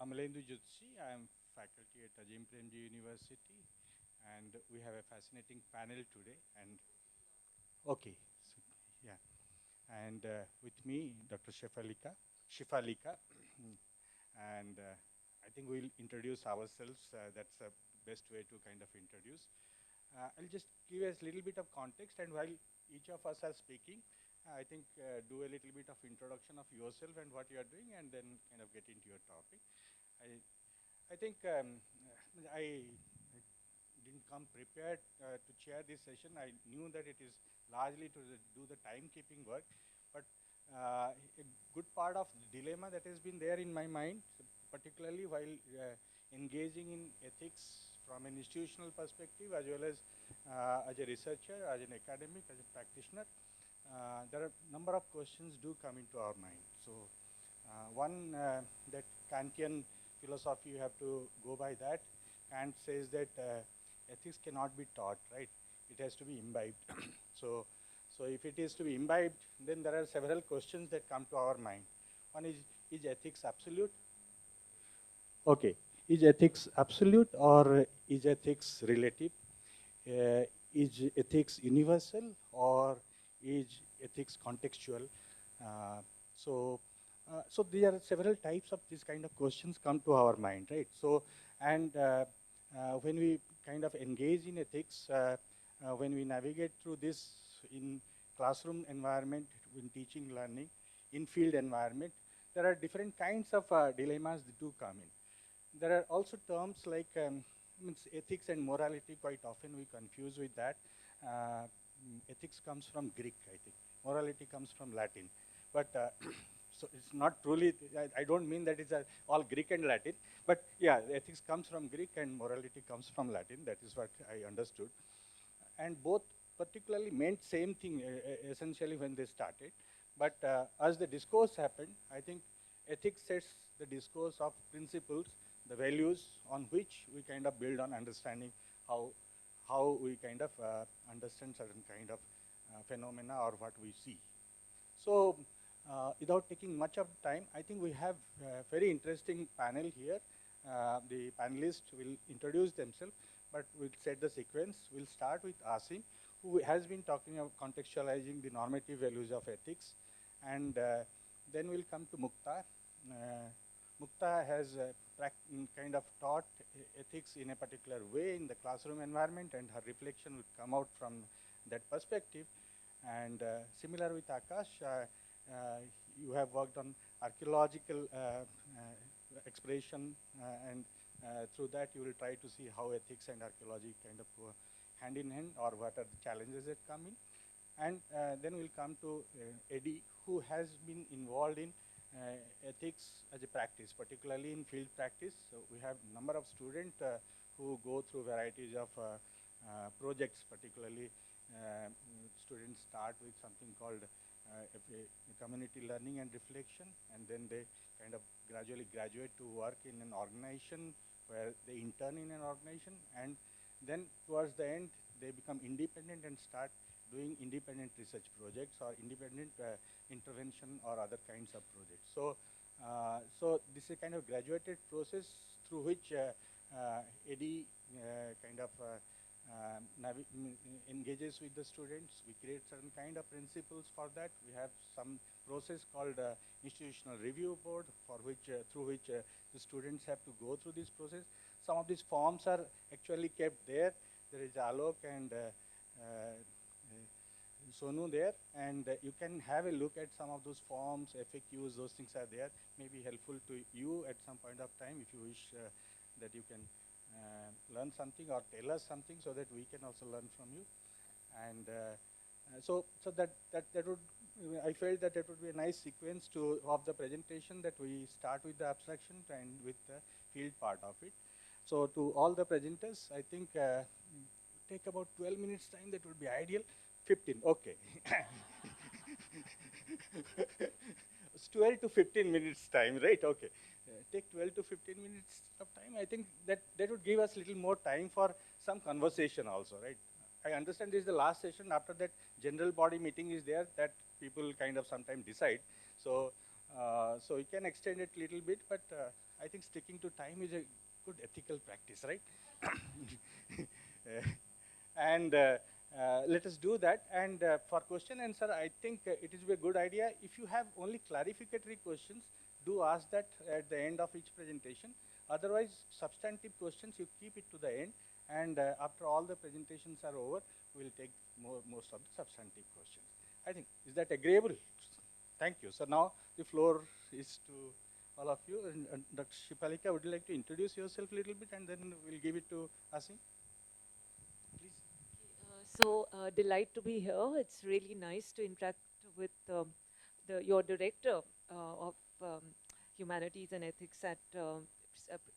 Amalendu Jyotishi. I am faculty at Azim Premji University, and we have a fascinating panel today. And okay, so, yeah, and with me, Dr. Shifalika, and I think we'll introduce ourselves. That's the best way to kind of introduce. I'll just give us a little bit of context, and while each of us are speaking, I think do a little bit of introduction of yourself and what you are doing, and then kind of get into your topic. I think I didn't come prepared to chair this session. I knew that it is largely to do the timekeeping work, but a good part of the dilemma that has been there in my mind, particularly while engaging in ethics from an institutional perspective, as well as a researcher, as an academic, as a practitioner, there are a number of questions do come into our mind. So one that Kantian philosophy, you have to go by that. Kant says that ethics cannot be taught, right? It has to be imbibed. so if it is to be imbibed, then there are several questions that come to our mind. One is ethics absolute? Okay, is ethics absolute or is ethics relative? Is ethics universal or is ethics contextual? So there are several types of these kind of questions come to our mind, right? So, and when we kind of engage in ethics, when we navigate through this in classroom environment, in teaching, learning, in field environment, there are different kinds of dilemmas that do come in. There are also terms like ethics and morality. Quite often we confuse with that. Ethics comes from Greek, I think. Morality comes from Latin. But so it's not truly, I don't mean that it's all Greek and Latin, but yeah, ethics comes from Greek and morality comes from Latin. That is what I understood. And both particularly meant same thing essentially when they started. But as the discourse happened, I think ethics sets the discourse of principles, the values on which we kind of build on understanding how we kind of understand certain kind of phenomena or what we see. So without taking much of time, I think we have a very interesting panel here. The panelists will introduce themselves, but we'll set the sequence. We'll start with Asim, who has been talking about contextualizing the normative values of ethics. And then we'll come to Mukta. Mukta has kind of taught ethics in a particular way in the classroom environment, and her reflection would come out from that perspective. And similar with Akash, you have worked on archaeological expression, and through that you will try to see how ethics and archaeology kind of go hand in hand, or what are the challenges that come in. And then we'll come to Eddie, who has been involved in ethics as a practice, particularly in field practice. So we have a number of students who go through varieties of projects, particularly students start with something called community learning and reflection, and then they kind of gradually graduate to work in an organization where they intern in an organization, and then towards the end they become independent and start doing independent research projects or independent intervention or other kinds of projects. So, so this is a kind of graduated process through which Eddie kind of engages with the students. We create certain kind of principles for that. We have some process called institutional review board, for which through which the students have to go through this process. Some of these forms are actually kept there. There is Alok and Sonu there, and you can have a look at some of those forms, FAQs, those things are there. May be helpful to you at some point of time if you wish that you can learn something or tell us something so that we can also learn from you. And so that would, I felt that it would be a nice sequence of the presentation, that we start with the abstraction and with the field part of it. So to all the presenters, I think take about 12 minutes time, that would be ideal. 15, okay. It's 12 to 15 minutes time, right? Okay. Take 12 to 15 minutes of time. I think that would give us a little more time for some conversation also, right? I understand this is the last session. After that, general body meeting is there that people kind of sometimes decide. So, so we can extend it a little bit, but I think sticking to time is a good ethical practice, right? And let us do that. And for question answer, I think it is a good idea. If you have only clarificatory questions, do ask that at the end of each presentation. Otherwise, substantive questions, you keep it to the end. And after all the presentations are over, we'll take most of the substantive questions. I think, is that agreeable? Thank you. So now the floor is to all of you. And Dr. Shifalika, would you like to introduce yourself a little bit, and then we'll give it to Asim? Please. Delight to be here. It's really nice to interact with your director of Humanities and Ethics at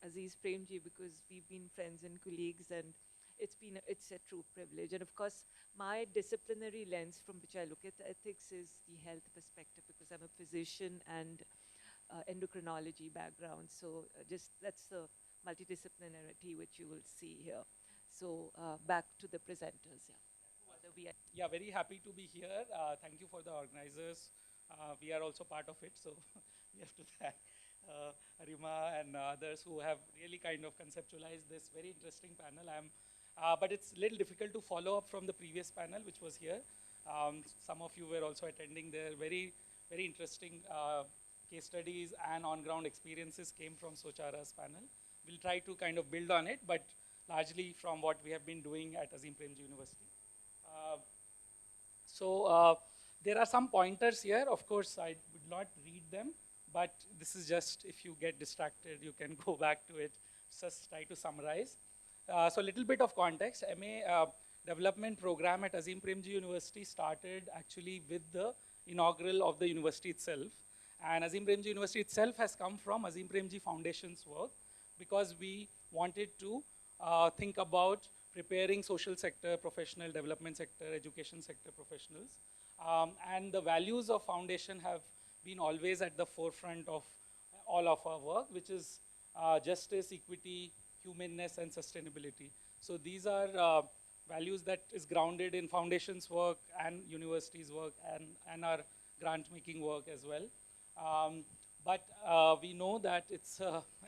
Azim Premji, because we've been friends and colleagues, and it's a true privilege. And of course, my disciplinary lens from which I look at ethics is the health perspective, because I'm a physician and endocrinology background. So just that's the multidisciplinarity which you will see here. So back to the presenters. Yeah. Yeah, very happy to be here. Thank you for the organizers. We are also part of it, so we have to thank Arima and others who have really kind of conceptualized this very interesting panel. But it's a little difficult to follow up from the previous panel, which was here. Some of you were also attending there. Very, very interesting case studies and on-ground experiences came from Sochara's panel. We'll try to kind of build on it, but largely from what we have been doing at Azim Premji University. There are some pointers here. Of course, I would not read them, but this is just, if you get distracted, you can go back to it. Just try to summarize. So a little bit of context. MA development program at Azim Premji University started actually with the inaugural of the university itself. And Azim Premji University itself has come from Azim Premji Foundation's work, because we wanted to think about preparing social sector, professional development sector, education sector professionals. And the values of foundation have been always at the forefront of all of our work, which is justice, equity, humanness, and sustainability. So these are values that is grounded in foundation's work and university's work and our grant-making work as well. But we know that it's,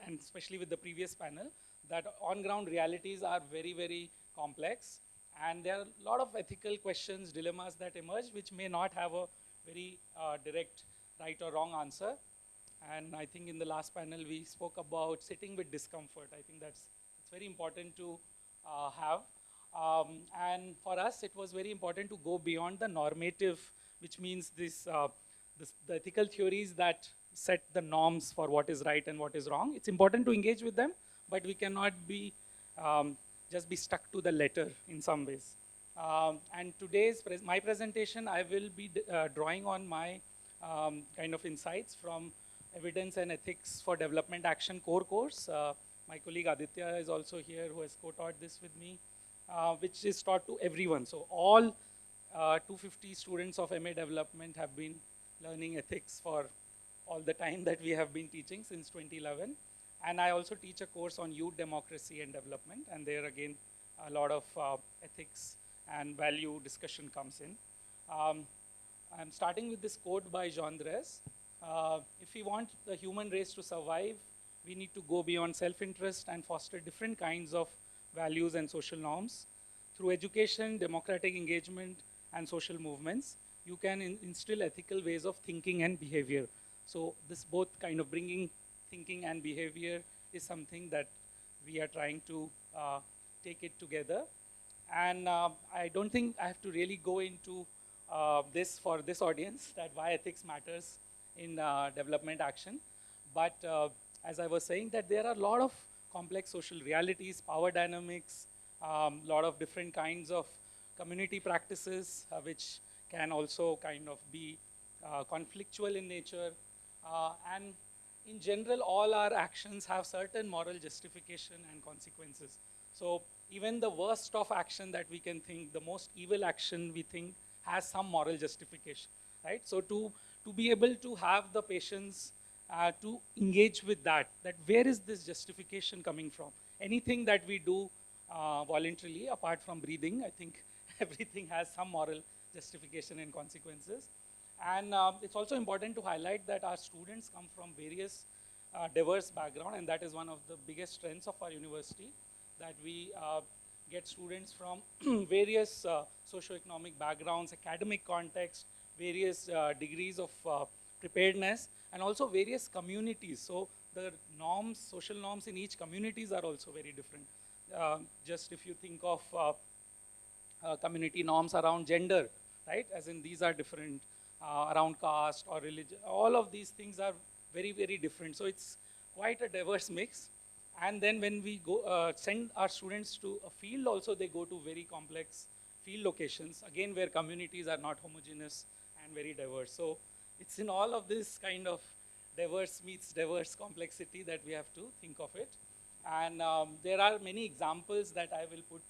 and especially with the previous panel, that on-ground realities are very, very complex. And there are a lot of ethical questions, dilemmas that emerge, which may not have a very direct right or wrong answer. And I think in the last panel, we spoke about sitting with discomfort. I think it's very important to have. And for us, it was very important to go beyond the normative, which means the ethical theories that set the norms for what is right and what is wrong. It's important to engage with them, but we cannot be just be stuck to the letter in some ways. And today's my presentation, I will be drawing on my kind of insights from Evidence and Ethics for Development Action core course. My colleague Aditya is also here, who has co-taught this with me, which is taught to everyone. So all 250 students of MA Development have been learning ethics for all the time that we have been teaching since 2011. And I also teach a course on youth democracy and development, and there again a lot of ethics and value discussion comes in. I'm starting with this quote by Jean Drèze. If we want the human race to survive, we need to go beyond self-interest and foster different kinds of values and social norms. Through education, democratic engagement, and social movements, you can instill ethical ways of thinking and behavior. So this both kind of bringing thinking and behavior is something that we are trying to take it together. And I don't think I have to really go into this for this audience, that why ethics matters in development action. But as I was saying, that there are a lot of complex social realities, power dynamics, a lot of different kinds of community practices, which can also kind of be conflictual in nature. And in general, all our actions have certain moral justification and consequences. So even the worst of action that we can think, the most evil action we think, has some moral justification, right? So to be able to have the patience to engage with that where is this justification coming from? Anything that we do voluntarily, apart from breathing, I think everything has some moral justification and consequences. And it's also important to highlight that our students come from various diverse background, and that is one of the biggest strengths of our university, that we get students from various socioeconomic backgrounds, academic context, various degrees of preparedness, and also various communities. So the norms, social norms in each communities are also very different. Just if you think of community norms around gender, right? As in these are different, around caste or religion. All of these things are very, very different. So it's quite a diverse mix. And then when we go send our students to a field also, they go to very complex field locations, again where communities are not homogeneous and very diverse. So it's in all of this kind of diverse meets diverse complexity that we have to think of it. And there are many examples that I will put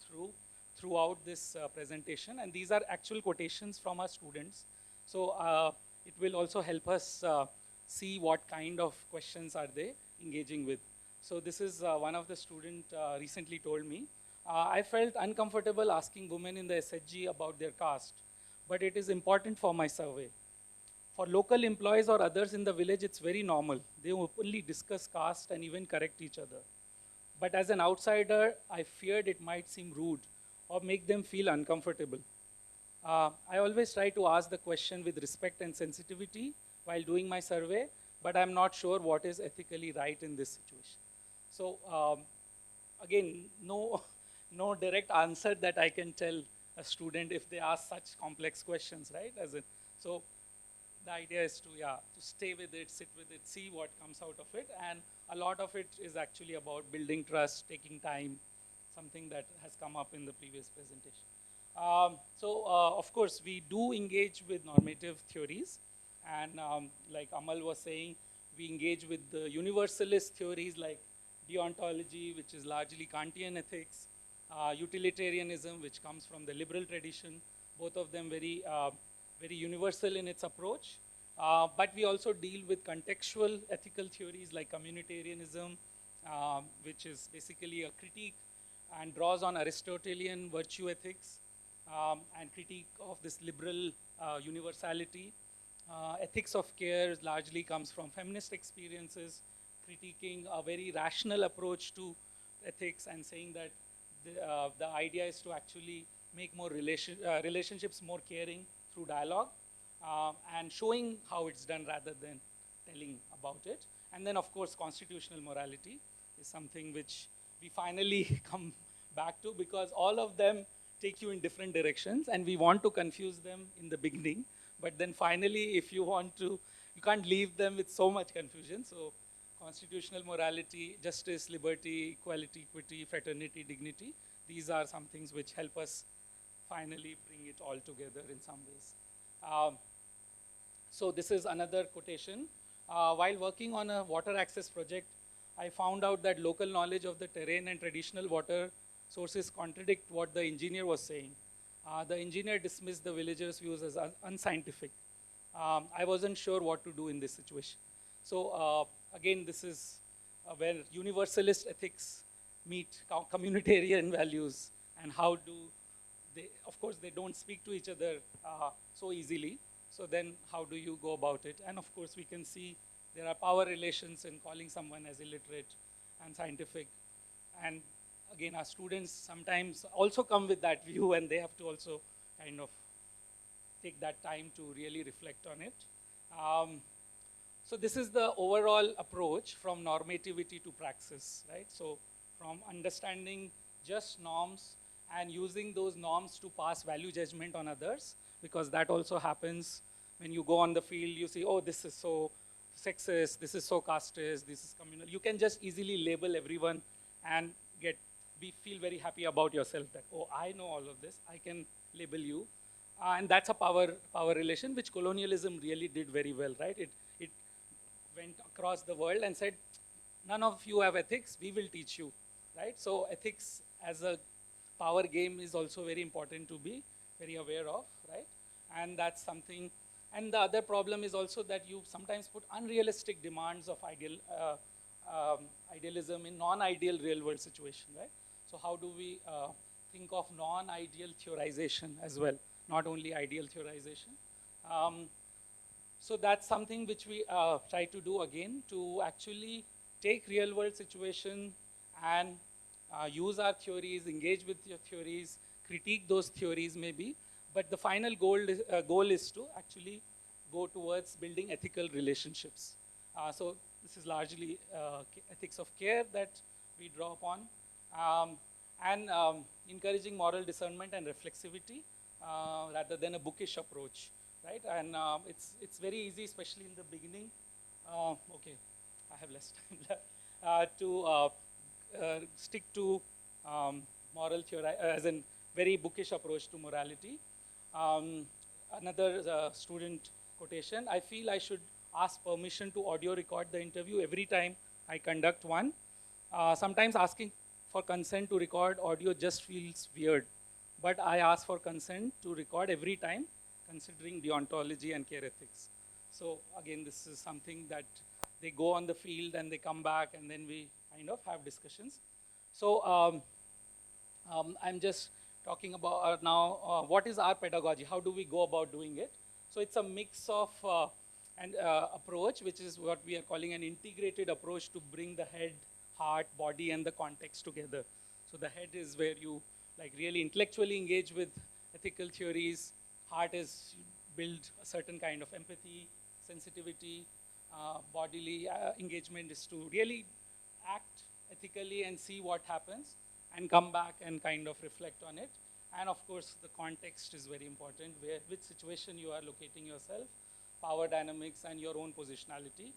throughout this presentation, and these are actual quotations from our students. So it will also help us see what kind of questions are they engaging with. So this is one of the students recently told me, I felt uncomfortable asking women in the SHG about their caste, but it is important for my survey. For local employees or others in the village, it's very normal. They openly discuss caste and even correct each other. But as an outsider, I feared it might seem rude or make them feel uncomfortable. I always try to ask the question with respect and sensitivity while doing my survey, but I'm not sure what is ethically right in this situation. So again, no direct answer that I can tell a student if they ask such complex questions, right? So the idea is to stay with it, sit with it, see what comes out of it, and a lot of it is actually about building trust, taking time, something that has come up in the previous presentation. Of course, we do engage with normative theories, and like Amal was saying, we engage with the universalist theories like deontology, which is largely Kantian ethics, utilitarianism, which comes from the liberal tradition, both of them very universal in its approach. But we also deal with contextual ethical theories like communitarianism, which is basically a critique and draws on Aristotelian virtue ethics and critique of this liberal universality. Ethics of care largely comes from feminist experiences, critiquing a very rational approach to ethics and saying that the idea is to actually make more relationships more caring through dialogue and showing how it's done rather than telling about it. And then, of course, constitutional morality is something which we finally come back to, because all of them take you in different directions, and we want to confuse them in the beginning. But then finally, if you want to, you can't leave them with so much confusion. So constitutional morality, justice, liberty, equality, equity, fraternity, dignity, these are some things which help us finally bring it all together in some ways. So this is another quotation. While working on a water access project, I found out that local knowledge of the terrain and traditional water sources contradict what the engineer was saying. The engineer dismissed the villagers' views as unscientific. I wasn't sure what to do in this situation. So again, this is where universalist ethics meet communitarian values, and how do they, of course, they don't speak to each other so easily. So then how do you go about it? And of course, we can see there are power relations in calling someone as illiterate and scientific. And again, our students sometimes also come with that view, and they have to also kind of take that time to really reflect on it. So this is the overall approach from normativity to praxis, right? So from understanding just norms and using those norms to pass value judgment on others, because that also happens when you go on the field. You see, oh, this is so sexist, this is so casteist, this is communal. You can just easily label everyone and feel very happy about yourself that, oh, I know all of this, I can label you. And that's a power relation, which colonialism really did very well, right? It went across the world and said, none of you have ethics, we will teach you, right? So ethics as a power game is also very important to be very aware of, right? And that's something. And the other problem is also that you sometimes put unrealistic demands of idealism in non-ideal real-world situation, right? So how do we think of non-ideal theorization as well, not only ideal theorization? So that's something which we try to do again, to actually take real world situation and use our theories, engage with your theories, critique those theories maybe, but the final goal is to actually go towards building ethical relationships. So this is largely ethics of care that we draw upon, and encouraging moral discernment and reflexivity rather than a bookish approach, right? And it's very easy, especially in the beginning. Okay, I have less time left, to stick to moral theory, as in very bookish approach to morality. Another student quotation, I feel I should ask permission to audio record the interview every time I conduct one. Sometimes asking for consent to record audio just feels weird, but I ask for consent to record every time, considering deontology and care ethics. So again, this is something that they go on the field and they come back, and then we kind of have discussions. So I'm just talking about now what is our pedagogy? How do we go about doing it? So it's a mix of an approach, which is what we are calling an integrated approach to bring the head, heart, body, and the context together. So the head is where you like really intellectually engage with ethical theories. Heart is you build a certain kind of empathy, sensitivity. Bodily engagement is to really act ethically and see what happens and come back and kind of reflect on it. And of course, the context is very important, which situation you are locating yourself, power dynamics, and your own positionality.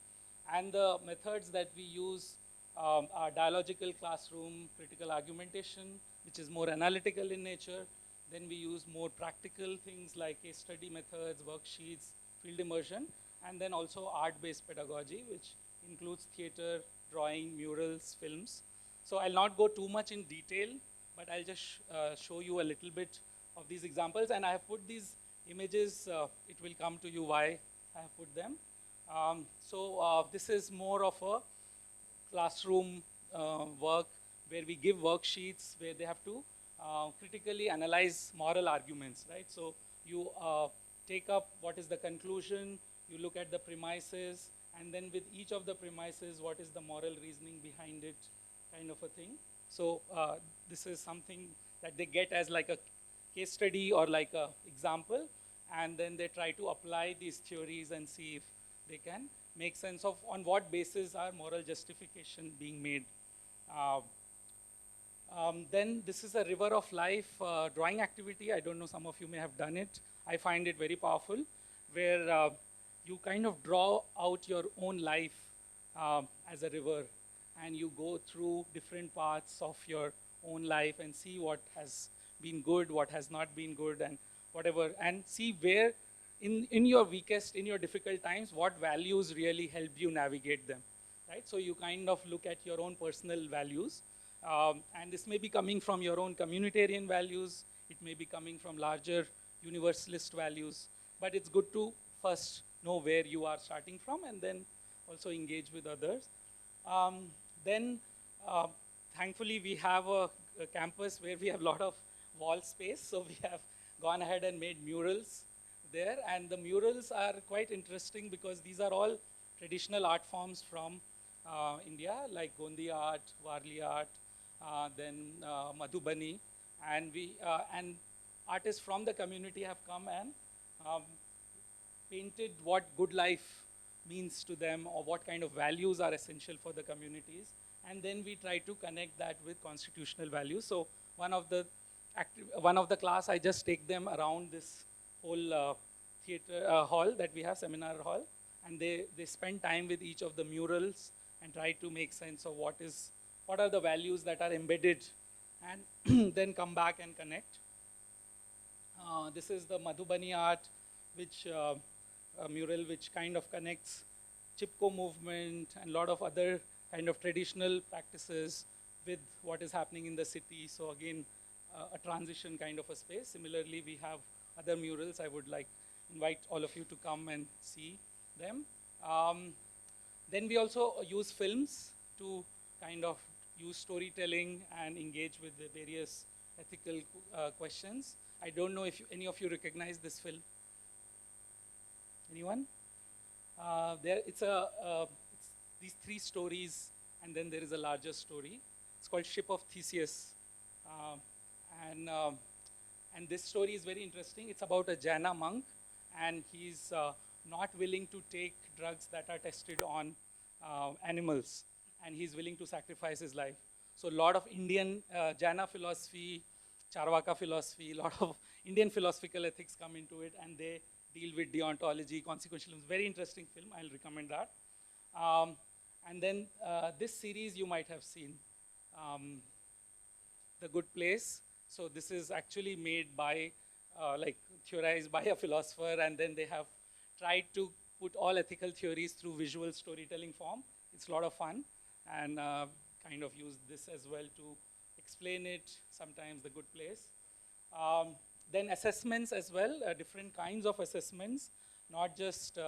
And the methods that we use are dialogical classroom, critical argumentation, which is more analytical in nature. Then we use more practical things like case study methods, worksheets, field immersion, and then also art-based pedagogy, which includes theater, drawing, murals, films. So I'll not go too much in detail, but I'll just show you a little bit of these examples. And I have put these images, it will come to you why I have put them. This is more of a classroom work where we give worksheets where they have to critically analyze moral arguments, right? So you take up what is the conclusion, you look at the premises, and then with each of the premises, what is the moral reasoning behind it, kind of a thing. So this is something that they get as like a case study or like a example, and then they try to apply these theories and see if they can make sense of on what basis are moral justification being made. Then this is a river of life drawing activity. I don't know, some of you may have done it. I find it very powerful, where you kind of draw out your own life as a river, and you go through different parts of your own life and see what has been good, what has not been good, and whatever, and see where in your weakest, in your difficult times, what values really help you navigate them, right? So you kind of look at your own personal values, and this may be coming from your own communitarian values, it may be coming from larger universalist values, but it's good to first know where you are starting from and then also engage with others. Then, thankfully, we have a campus where we have a lot of wall space, so we have gone ahead and made murals there, and the murals are quite interesting because these are all traditional art forms from India, like Gondi art, Warli art, then Madhubani, and and artists from the community have come and painted what good life means to them or what kind of values are essential for the communities, and then we try to connect that with constitutional values. So one of the class, I just take them around this whole theater hall that we have, seminar hall, and they spend time with each of the murals and try to make sense of what are the values that are embedded, and then come back and connect. This is the Madhubani art, which a mural which kind of connects Chipko movement and a lot of other kind of traditional practices with what is happening in the city. So again, a transition kind of a space. Similarly, we have other murals. I would like invite all of you to come and see them. Then we also use films to kind of use storytelling and engage with the various ethical questions. I don't know if any of you recognize this film. Anyone? It's these three stories, and then there is a larger story. It's called Ship of Theseus. Uh, and, um, and this story is very interesting. It's about a Jaina monk, and he's not willing to take drugs that are tested on animals, and he's willing to sacrifice his life. So a lot of Indian Jaina philosophy, Charvaka philosophy, a lot of Indian philosophical ethics come into it, and they deal with deontology, consequentialism. Very interesting film. I'll recommend that. Um, and then this series you might have seen, The Good Place. So this is actually made by, like theorized by a philosopher, and then they have tried to put all ethical theories through visual storytelling form. It's a lot of fun, and kind of use this as well to explain it, sometimes The Good Place. Then assessments as well, different kinds of assessments, not just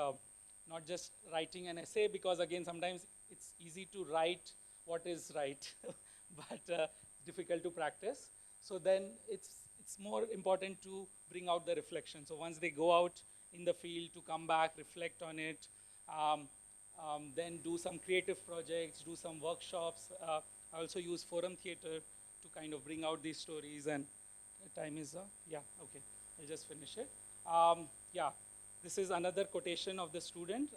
writing an essay, because again, sometimes it's easy to write what is right, but difficult to practice. So then it's more important to bring out the reflection. So once they go out in the field, to come back, reflect on it, then do some creative projects, do some workshops. I also use forum theater to kind of bring out these stories. And time is up. Yeah, okay, I'll just finish it. Yeah, this is another quotation of the student.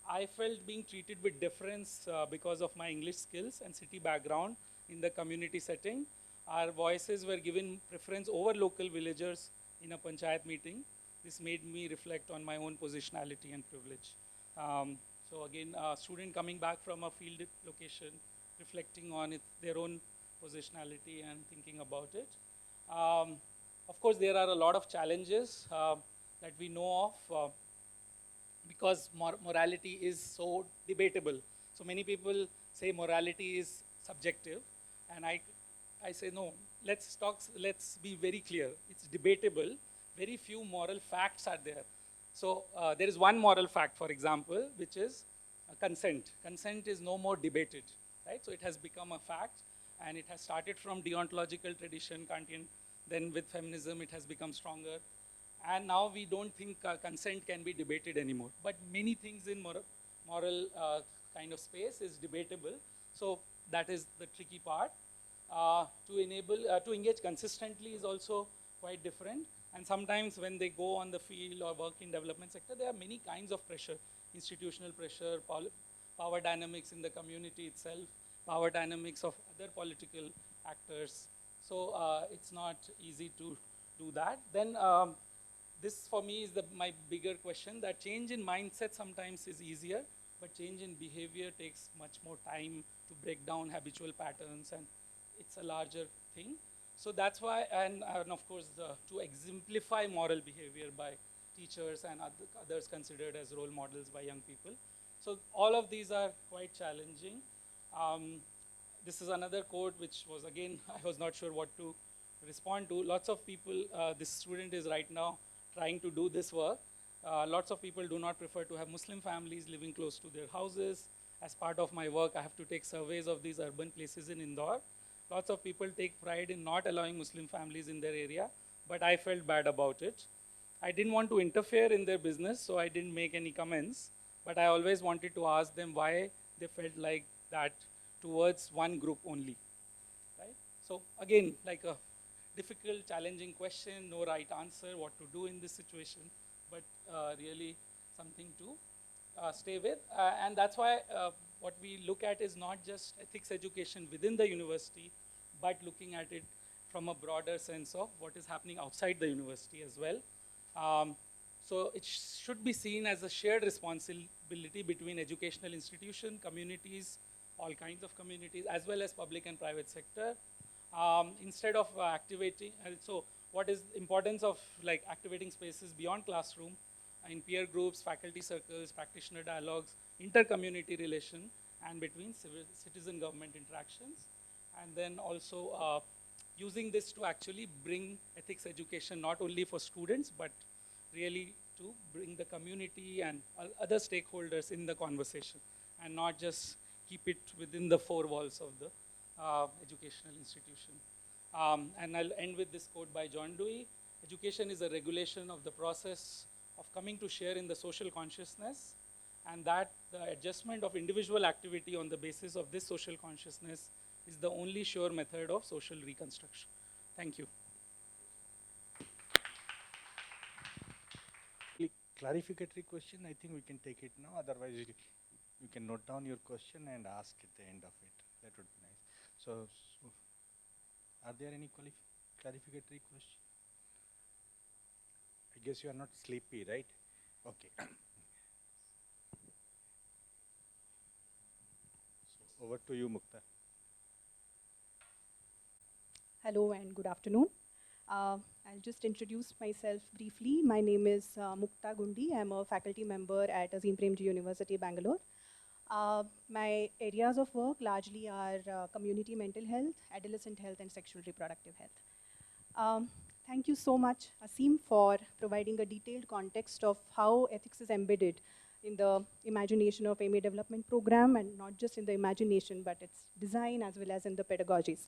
I felt being treated with deference because of my English skills and city background in the community setting. Our voices were given preference over local villagers in a panchayat meeting. This made me reflect on my own positionality and privilege. So again, a student coming back from a field location, reflecting on their own positionality and thinking about it. Of course, there are a lot of challenges that we know of because morality is so debatable. So many people say morality is subjective, and I say no. Let's be very clear. It's debatable. Very few moral facts are there. So there is one moral fact, for example, which is consent. Consent is no more debated, right? So it has become a fact, and it has started from deontological tradition, Kantian. Then with feminism, it has become stronger. And now we don't think consent can be debated anymore. But many things in moral kind of space is debatable. So that is the tricky part. To engage consistently is also quite different. And sometimes when they go on the field or work in development sector, there are many kinds of pressure, institutional pressure, power dynamics in the community itself, power dynamics of other political actors. So it's not easy to do that. Then this for me is my bigger question, that change in mindset sometimes is easier, but change in behavior takes much more time to break down habitual patterns, and it's a larger thing. So that's why, and of course, to exemplify moral behavior by teachers and others considered as role models by young people. So all of these are quite challenging. This is another quote which was, again, I was not sure what to respond to. Lots of people, this student is right now trying to do this work. Lots of people do not prefer to have Muslim families living close to their houses. As part of my work, I have to take surveys of these urban places in Indore. Lots of people take pride in not allowing Muslim families in their area, but I felt bad about it. I didn't want to interfere in their business, so I didn't make any comments, but I always wanted to ask them why they felt like that towards one group only, right? So again, like a difficult, challenging question, no right answer, what to do in this situation, but really something to stay with. And that's why what we look at is not just ethics education within the university, but looking at it from a broader sense of what is happening outside the university as well. So it should be seen as a shared responsibility between educational institutions, communities, all kinds of communities, as well as public and private sector. Instead of activating, so what is the importance of like activating spaces beyond classroom, in peer groups, faculty circles, practitioner dialogues, inter-community relation, and between citizen government interactions. And then also using this to actually bring ethics education not only for students, but really to bring the community and other stakeholders in the conversation, and not just keep it within the four walls of the educational institution. And I'll end with this quote by John Dewey. Education is a regulation of the process of coming to share in the social consciousness, and that the adjustment of individual activity on the basis of this social consciousness is the only sure method of social reconstruction. Thank you. Clarificatory question, I think we can take it now. Otherwise, you can note down your question and ask at the end of it. That would be nice. So are there any clarificatory questions? I guess you are not sleepy, right? Okay. So over to you, Mukta. Hello and good afternoon. I'll just introduce myself briefly. My name is Mukta Gundi. I'm a faculty member at Azim Premji University Bangalore. My areas of work largely are community mental health, adolescent health, and sexual reproductive health. Thank you so much, Asim, for providing a detailed context of how ethics is embedded in the imagination of MA development program, and not just in the imagination, but its design as well as in the pedagogies.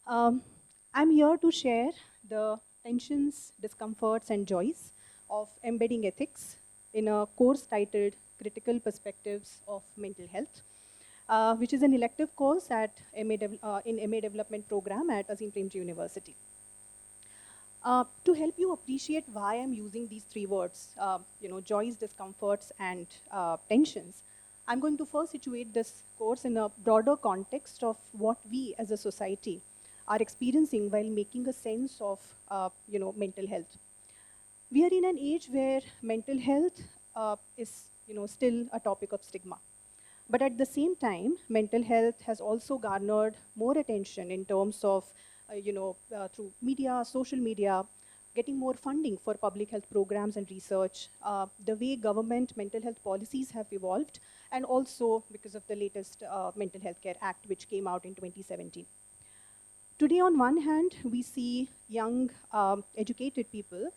I'm here to share the tensions, discomforts, and joys of embedding ethics in a course titled Critical Perspectives of Mental Health, which is an elective course at in MA Development Program at Azim Premji University. To help you appreciate why I'm using these three words, joys, discomforts, and tensions, I'm going to first situate this course in a broader context of what we as a society are experiencing while making a sense of mental health. We are in an age where mental health is still a topic of stigma. But at the same time, mental health has also garnered more attention in terms of through media, social media, getting more funding for public health programs and research, the way government mental health policies have evolved, and also because of the latest Mental Health Care Act, which came out in 2017. Today, on one hand, we see young, educated people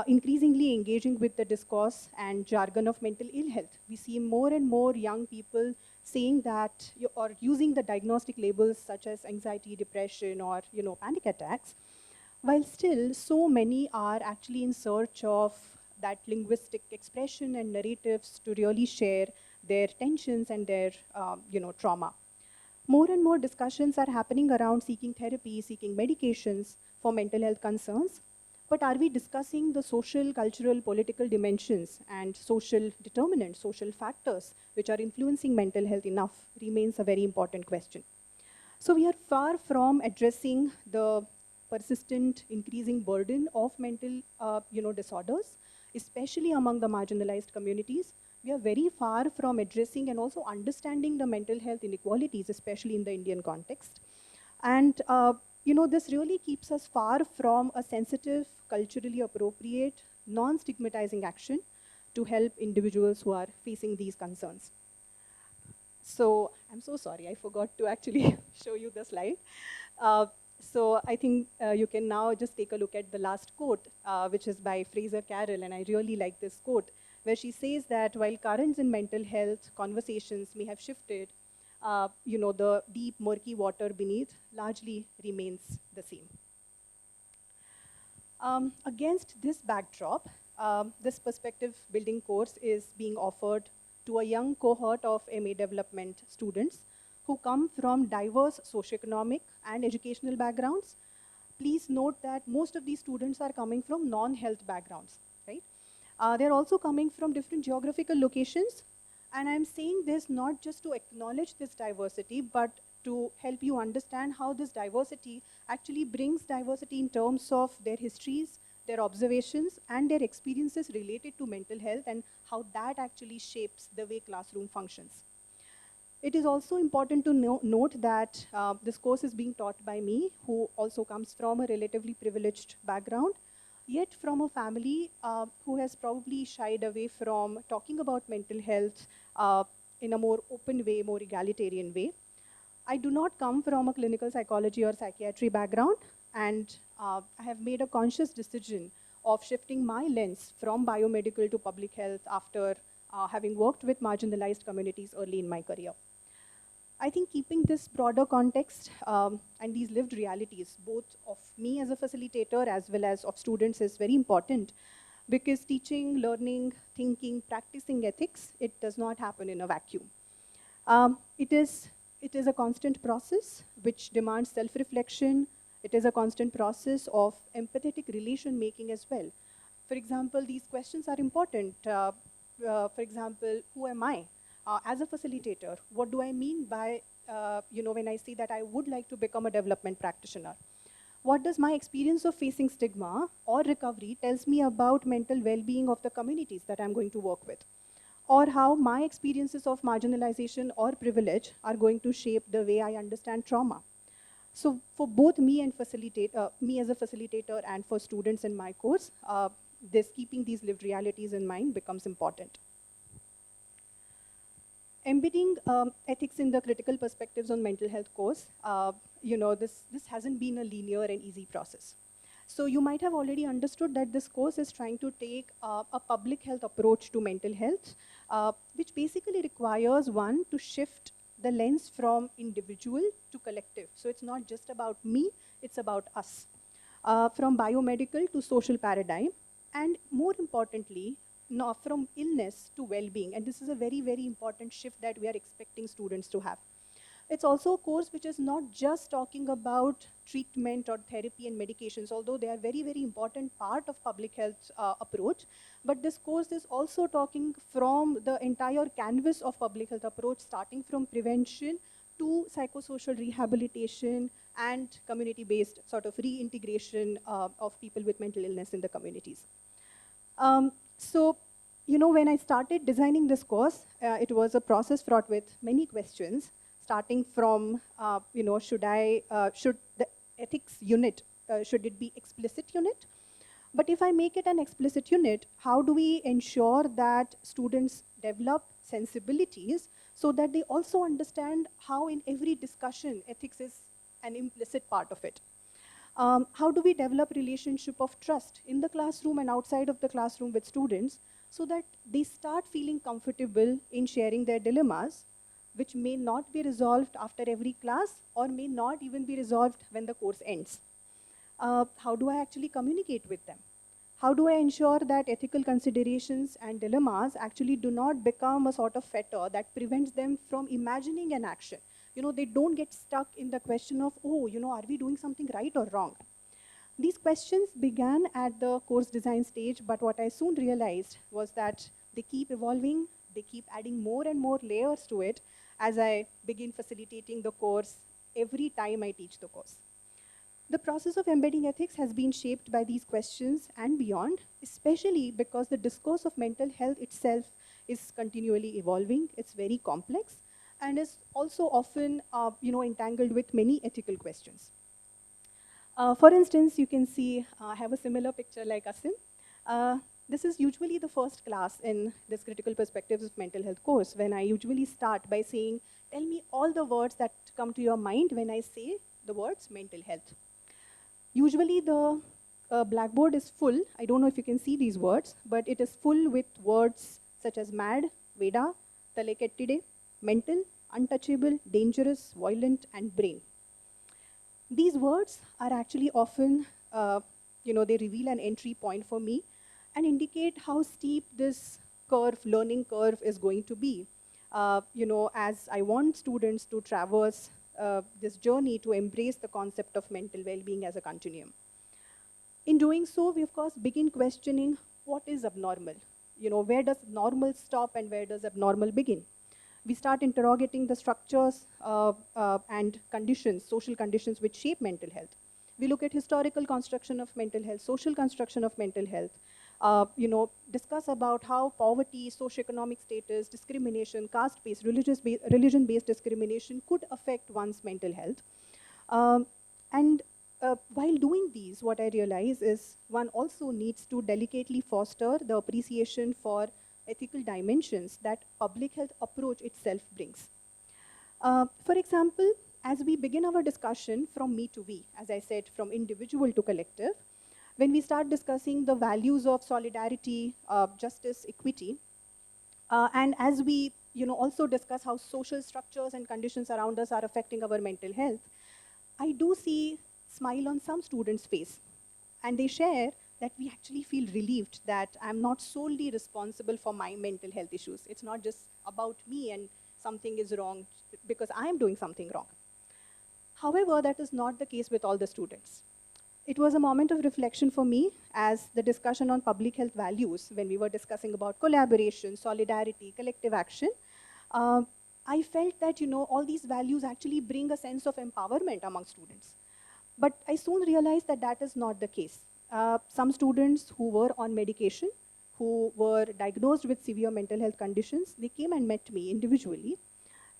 increasingly engaging with the discourse and jargon of mental ill health. We see more and more young people saying that, or using the diagnostic labels such as anxiety, depression, or panic attacks, while still so many are actually in search of that linguistic expression and narratives to really share their tensions and their trauma. More and more discussions are happening around seeking therapy, seeking medications for mental health concerns. But are we discussing the social, cultural, political dimensions and social determinants, social factors which are influencing mental health enough remains a very important question. So we are far from addressing the persistent increasing burden of mental disorders, especially among the marginalized communities. We are very far from addressing and also understanding the mental health inequalities, especially in the Indian context. And this really keeps us far from a sensitive, culturally appropriate, non-stigmatizing action to help individuals who are facing these concerns. So I'm so sorry, I forgot to actually show you the slide. So I think you can now just take a look at the last quote, which is by Fraser Carroll, and I really like this quote, where she says that while currents in mental health conversations may have shifted, the deep, murky water beneath largely remains the same. Against this backdrop, this perspective building course is being offered to a young cohort of MA development students who come from diverse socioeconomic and educational backgrounds. Please note that most of these students are coming from non-health backgrounds, right? They're also coming from different geographical locations. And I'm saying this not just to acknowledge this diversity, but to help you understand how this diversity actually brings diversity in terms of their histories, their observations, and their experiences related to mental health, and how that actually shapes the way classroom functions. It is also important to note that this course is being taught by me, who also comes from a relatively privileged background, yet from a family who has probably shied away from talking about mental health in a more open way, more egalitarian way. I do not come from a clinical psychology or psychiatry background, and I have made a conscious decision of shifting my lens from biomedical to public health after having worked with marginalized communities early in my career. I think keeping this broader context and these lived realities, both of me as a facilitator as well as of students, is very important, Because teaching, learning, thinking, practicing ethics, it does not happen in a vacuum. It is a constant process which demands self-reflection. It is a constant process of empathetic relation making as well. For example, these questions are important. For example, who am I? As a facilitator, what do I mean by, when I say that I would like to become a development practitioner? What does my experience of facing stigma or recovery tells me about mental well-being of the communities that I'm going to work with? Or how my experiences of marginalization or privilege are going to shape the way I understand trauma. So for both me and me as a facilitator and for students in my course, keeping these lived realities in mind becomes important. Embedding ethics in the critical perspectives on mental health course, this hasn't been a linear and easy process. So you might have already understood that this course is trying to take a public health approach to mental health, which basically requires one to shift the lens from individual to collective. So it's not just about me, it's about us. From biomedical to social paradigm, and more importantly, from illness to well-being. And this is a very, very important shift that we are expecting students to have. It's also a course which is not just talking about treatment or therapy and medications, although they are very, very important part of public health approach. But this course is also talking from the entire canvas of public health approach, starting from prevention to psychosocial rehabilitation and community-based sort of reintegration of people with mental illness in the communities. So, when I started designing this course, it was a process fraught with many questions, starting from, should the ethics unit, should it be explicit unit? But if I make it an explicit unit, how do we ensure that students develop sensibilities so that they also understand how in every discussion, ethics is an implicit part of it? How do we develop relationship of trust in the classroom and outside of the classroom with students so that they start feeling comfortable in sharing their dilemmas, which may not be resolved after every class or may not even be resolved when the course ends? How do I actually communicate with them? How do I ensure that ethical considerations and dilemmas actually do not become a sort of fetter that prevents them from imagining an action? They don't get stuck in the question of, oh, are we doing something right or wrong? These questions began at the course design stage, but what I soon realized was that they keep evolving, they keep adding more and more layers to it as I begin facilitating the course every time I teach the course. The process of embedding ethics has been shaped by these questions and beyond, especially because the discourse of mental health itself is continually evolving. It's very complex and is also often entangled with many ethical questions. For instance, you can see I have a similar picture like Asim. This is usually the first class in this critical perspectives of mental health course, when I usually start by saying, tell me all the words that come to your mind when I say the words mental health. Usually the blackboard is full. I don't know if you can see these words, but it is full with words such as mad, veda, talekettide, mental, untouchable, dangerous, violent, and brain. These words are actually often, they reveal an entry point for me and indicate how steep this curve, learning curve is going to be. As I want students to traverse this journey to embrace the concept of mental well-being as a continuum. In doing so, we of course begin questioning what is abnormal. Where does normal stop and where does abnormal begin? We start interrogating the structures and conditions, social conditions which shape mental health. We look at historical construction of mental health, social construction of mental health, discuss about how poverty, socioeconomic status, discrimination, caste-based, religion-based discrimination could affect one's mental health. While doing these, what I realize is one also needs to delicately foster the appreciation for ethical dimensions that public health approach itself brings. For example, as we begin our discussion from me to we, as I said, from individual to collective, when we start discussing the values of solidarity, justice, equity, and as we also discuss how social structures and conditions around us are affecting our mental health, I do see smile on some students' face. And they share that we actually feel relieved that I'm not solely responsible for my mental health issues. It's not just about me and something is wrong because I'm doing something wrong. However, that is not the case with all the students. It was a moment of reflection for me as the discussion on public health values, when we were discussing about collaboration, solidarity, collective action, I felt that all these values actually bring a sense of empowerment among students. But I soon realized that that is not the case. Some students who were on medication, who were diagnosed with severe mental health conditions, they came and met me individually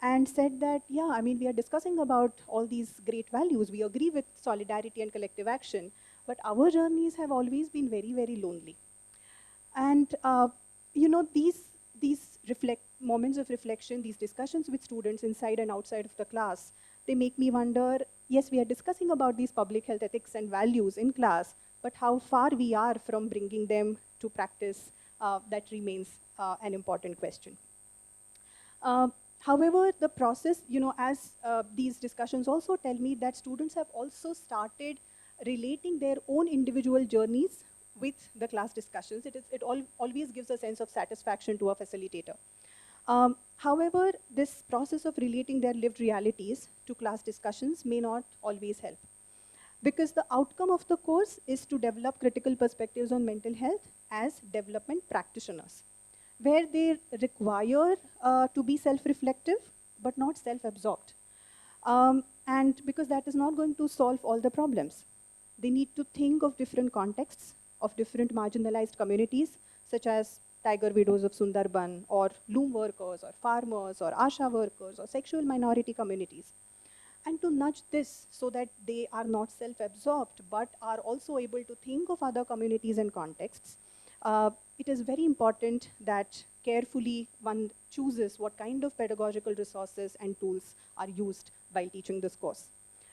and said that, yeah, I mean, we are discussing about all these great values. We agree with solidarity and collective action, but our journeys have always been very, very lonely. And these moments of reflection, these discussions with students inside and outside of the class, they make me wonder, yes, we are discussing about these public health ethics and values in class, but how far we are from bringing them to practice, that remains an important question. However, the process, as these discussions also tell me that students have also started relating their own individual journeys with the class discussions. It always gives a sense of satisfaction to a facilitator. However, this process of relating their lived realities to class discussions may not always help. Because the outcome of the course is to develop critical perspectives on mental health as development practitioners, where they require to be self-reflective, but not self-absorbed. And because that is not going to solve all the problems. They need to think of different contexts, of different marginalized communities, such as tiger widows of Sundarban, or loom workers, or farmers, or ASHA workers, or sexual minority communities. And to nudge this so that they are not self-absorbed, but are also able to think of other communities and contexts, it is very important that carefully one chooses what kind of pedagogical resources and tools are used while teaching this course.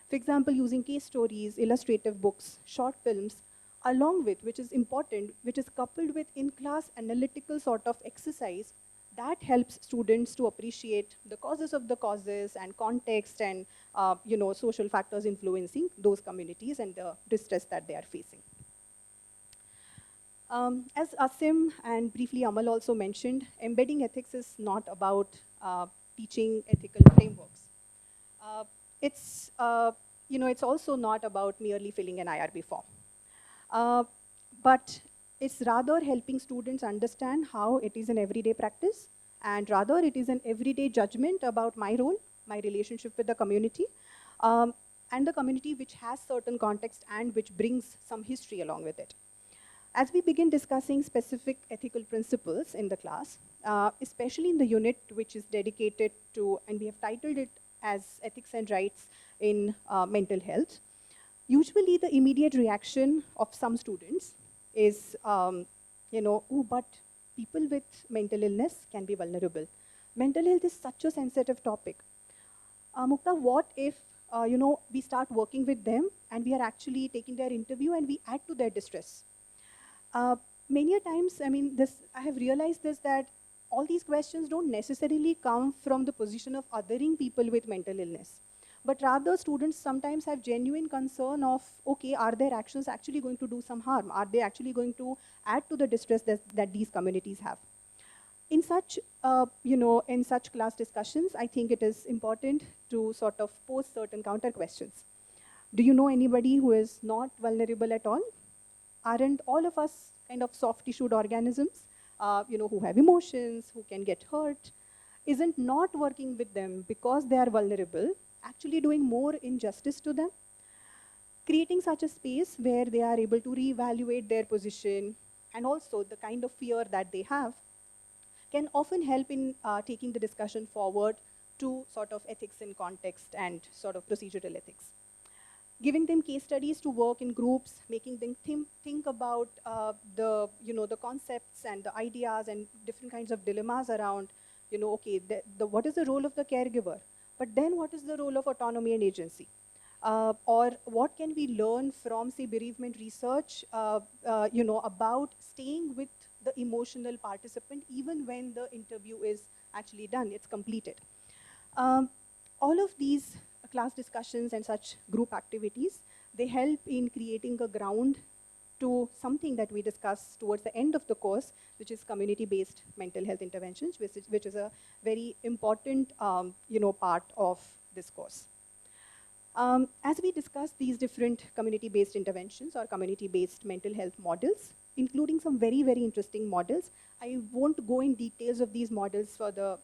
For example, using case stories, illustrative books, short films, along with, which is important, which is coupled with in-class analytical sort of exercise, that helps students to appreciate the causes of the causes and context and social factors influencing those communities and the distress that they are facing. As Asim and briefly Amal also mentioned, embedding ethics is not about teaching ethical frameworks. It's also not about merely filling an IRB form. But it's rather helping students understand how it is an everyday practice, and rather it is an everyday judgment about my role, my relationship with the community, and the community which has certain context and which brings some history along with it. As we begin discussing specific ethical principles in the class, especially in the unit which is dedicated to, and we have titled it as Ethics and Rights in Mental Health, usually the immediate reaction of some students is, oh, but people with mental illness can be vulnerable. Mental health is such a sensitive topic. Mukta, what if, we start working with them and we are actually taking their interview and we add to their distress? Many a times, I have realized this, that all these questions don't necessarily come from the position of othering people with mental illness. But rather, students sometimes have genuine concern of, okay, are their actions actually going to do some harm? Are they actually going to add to the distress that these communities have? In such, in such class discussions, I think it is important to sort of pose certain counter questions. Do you know anybody who is not vulnerable at all? Aren't all of us kind of soft-tissued organisms, who have emotions, who can get hurt? Isn't not working with them because they are vulnerable actually doing more injustice to them? Creating such a space where they are able to reevaluate their position and also the kind of fear that they have can often help in taking the discussion forward to sort of ethics in context and sort of procedural ethics. Giving them case studies to work in groups, making them think about the concepts and the ideas and different kinds of dilemmas around, okay, what is the role of the caregiver? But then what is the role of autonomy and agency? Or what can we learn from, say, bereavement research, about staying with the emotional participant even when the interview is actually done, it's completed. All of these class discussions and such group activities, they help in creating a ground to something that we discuss towards the end of the course, which is community-based mental health interventions, which is a very important part of this course. As we discuss these different community-based interventions or community-based mental health models, including some very, very interesting models, I won't go in details of these models for the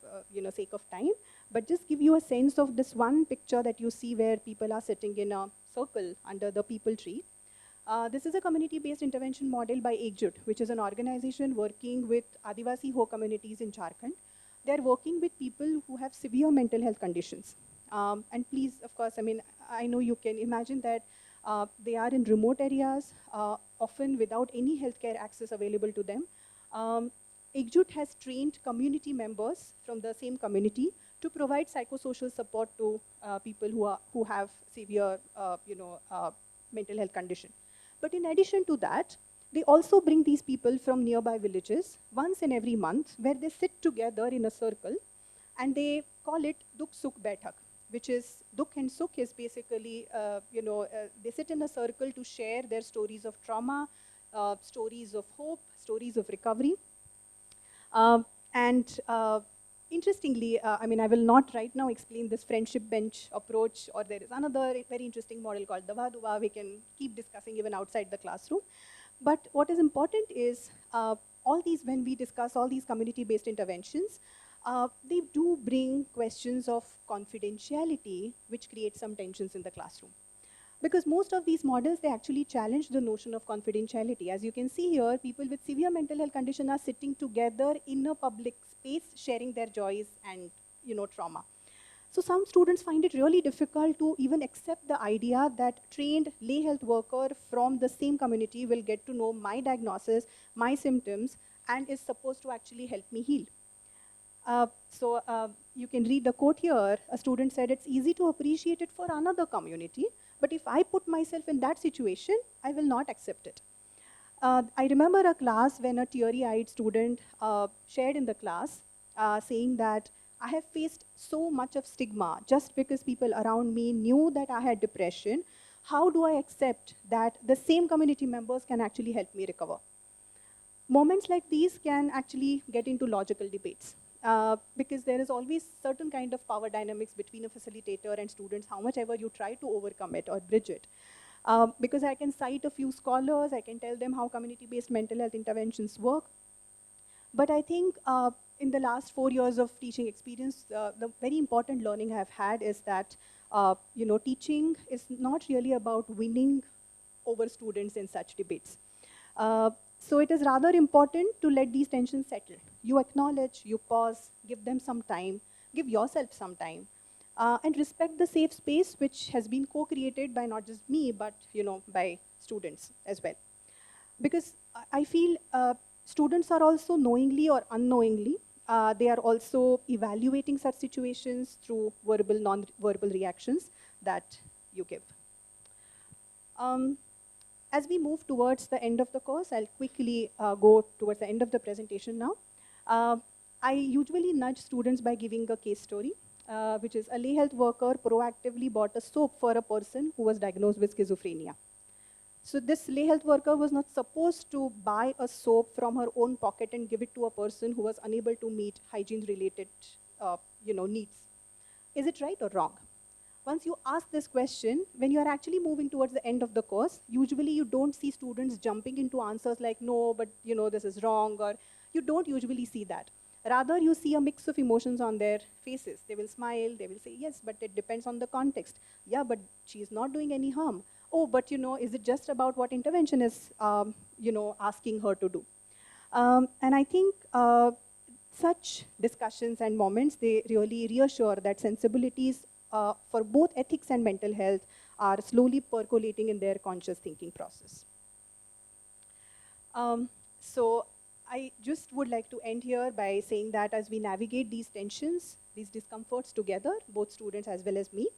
sake of time, but just give you a sense of this one picture that you see where people are sitting in a circle under the peepal tree. This is a community-based intervention model by Ekjut, which is an organization working with Adivasi Ho communities in Jharkhand. They're working with people who have severe mental health conditions. And please, of course, I mean, I know you can imagine that they are in remote areas, often without any healthcare access available to them. Ekjut has trained community members from the same community to provide psychosocial support to people who have severe, mental health condition. But in addition to that, they also bring these people from nearby villages once in every month, where they sit together in a circle, and they call it Dukh Sukh Baithak, which is Dukh and Sukh is basically, they sit in a circle to share their stories of trauma, stories of hope, stories of recovery. Interestingly, I mean, I will not right now explain this friendship bench approach, or there is another very interesting model called Dava Duva. We can keep discussing even outside the classroom. But what is important is when we discuss all these community-based interventions, they do bring questions of confidentiality, which create some tensions in the classroom. Because most of these models, they actually challenge the notion of confidentiality. As you can see here, people with severe mental health condition are sitting together in a public space, sharing their joys and trauma. So some students find it really difficult to even accept the idea that trained lay health worker from the same community will get to know my diagnosis, my symptoms, and is supposed to actually help me heal. You can read the quote here. A student said, "It's easy to appreciate it for another community, but if I put myself in that situation, I will not accept it." I remember a class when a teary-eyed student shared in the class saying that, "I have faced so much of stigma just because people around me knew that I had depression. How do I accept that the same community members can actually help me recover?" Moments like these can actually get into logical debates. Because there is always certain kind of power dynamics between a facilitator and students, how much ever you try to overcome it or bridge it. Because I can cite a few scholars, I can tell them how community-based mental health interventions work. But I think in the last 4 years of teaching experience, the very important learning I've had is that teaching is not really about winning over students in such debates. So it is rather important to let these tensions settle. You acknowledge, you pause, give them some time, give yourself some time, and respect the safe space which has been co-created by not just me, but by students as well. Because I feel students are also knowingly or unknowingly, they are also evaluating such situations through verbal, non-verbal reactions that you give. As we move towards the end of the course, I'll quickly go towards the end of the presentation now. I usually nudge students by giving a case story, which is a lay health worker proactively bought a soap for a person who was diagnosed with schizophrenia. So this lay health worker was not supposed to buy a soap from her own pocket and give it to a person who was unable to meet hygiene-related needs. Is it right or wrong? Once you ask this question, when you are actually moving towards the end of the course, usually you don't see students jumping into answers like, "No, but this is wrong," or you don't usually see that. Rather, you see a mix of emotions on their faces. They will smile, they will say, "Yes, but it depends on the context." "Yeah, but she's not doing any harm." "Oh, but is it just about what intervention is, asking her to do?" And I think such discussions and moments, they really reassure that sensibilities for both ethics and mental health are slowly percolating in their conscious thinking process. So I just would like to end here by saying that as we navigate these tensions, these discomforts together, both students as well as me,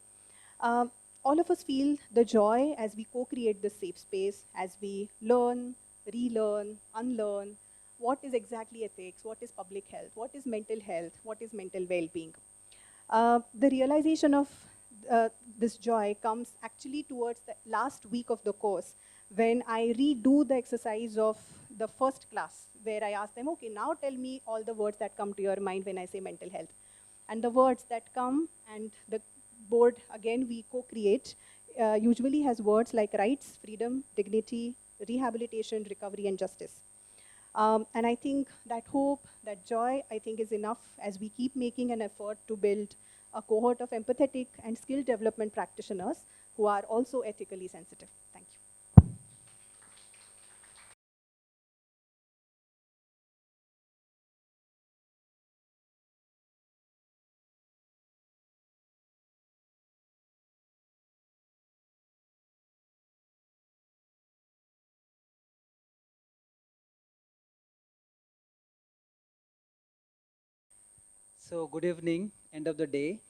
all of us feel the joy as we co-create this safe space, as we learn, relearn, unlearn what is exactly ethics, what is public health, what is mental health, what is mental well-being. The realization of this joy comes actually towards the last week of the course, when I redo the exercise of the first class, where I ask them, okay, now tell me all the words that come to your mind when I say mental health. And the words that come, and the board, again, we co-create, usually has words like rights, freedom, dignity, rehabilitation, recovery, and justice. And I think that hope, that joy, I think is enough as we keep making an effort to build a cohort of empathetic and skill development practitioners who are also ethically sensitive. Thank you. So good evening, end of the day.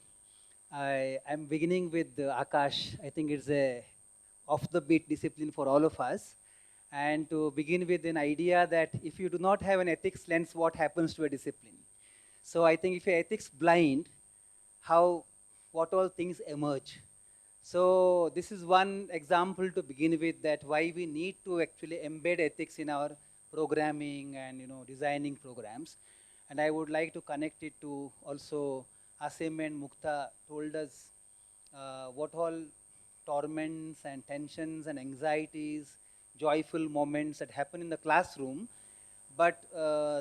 I'm beginning with Akash. I think it's a off-the-beat discipline for all of us. And to begin with an idea that if you do not have an ethics lens, what happens to a discipline? So I think if you're ethics blind, what all things emerge? So this is one example to begin with, that why we need to actually embed ethics in our programming and designing programs. And I would like to connect it to also Asim and Mukta told us what all torments and tensions and anxieties, joyful moments that happen in the classroom. But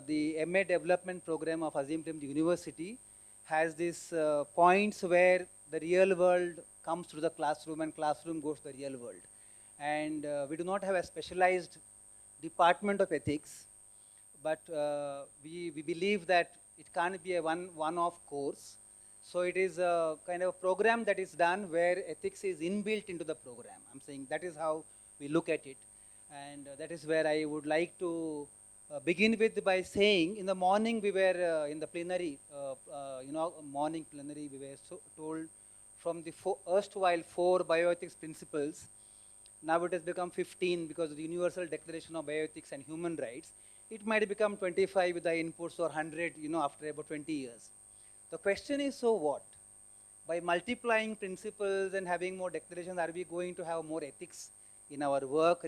the MA development program of Azim Premji University has these points where the real world comes to the classroom and classroom goes to the real world. And we do not have a specialized department of ethics, but we believe that it can't be a one-off course. So it is a kind of a program that is done where ethics is inbuilt into the program. I'm saying that is how we look at it. And that is where I would like to begin with by saying, in the morning we were in the plenary, morning plenary, we were told from the erstwhile 4 bioethics principles, now it has become 15 because of the Universal Declaration of Bioethics and Human Rights. It might become 25 with the inputs, or 100, after about 20 years. The question is, so what? By multiplying principles and having more declarations, are we going to have more ethics in our work,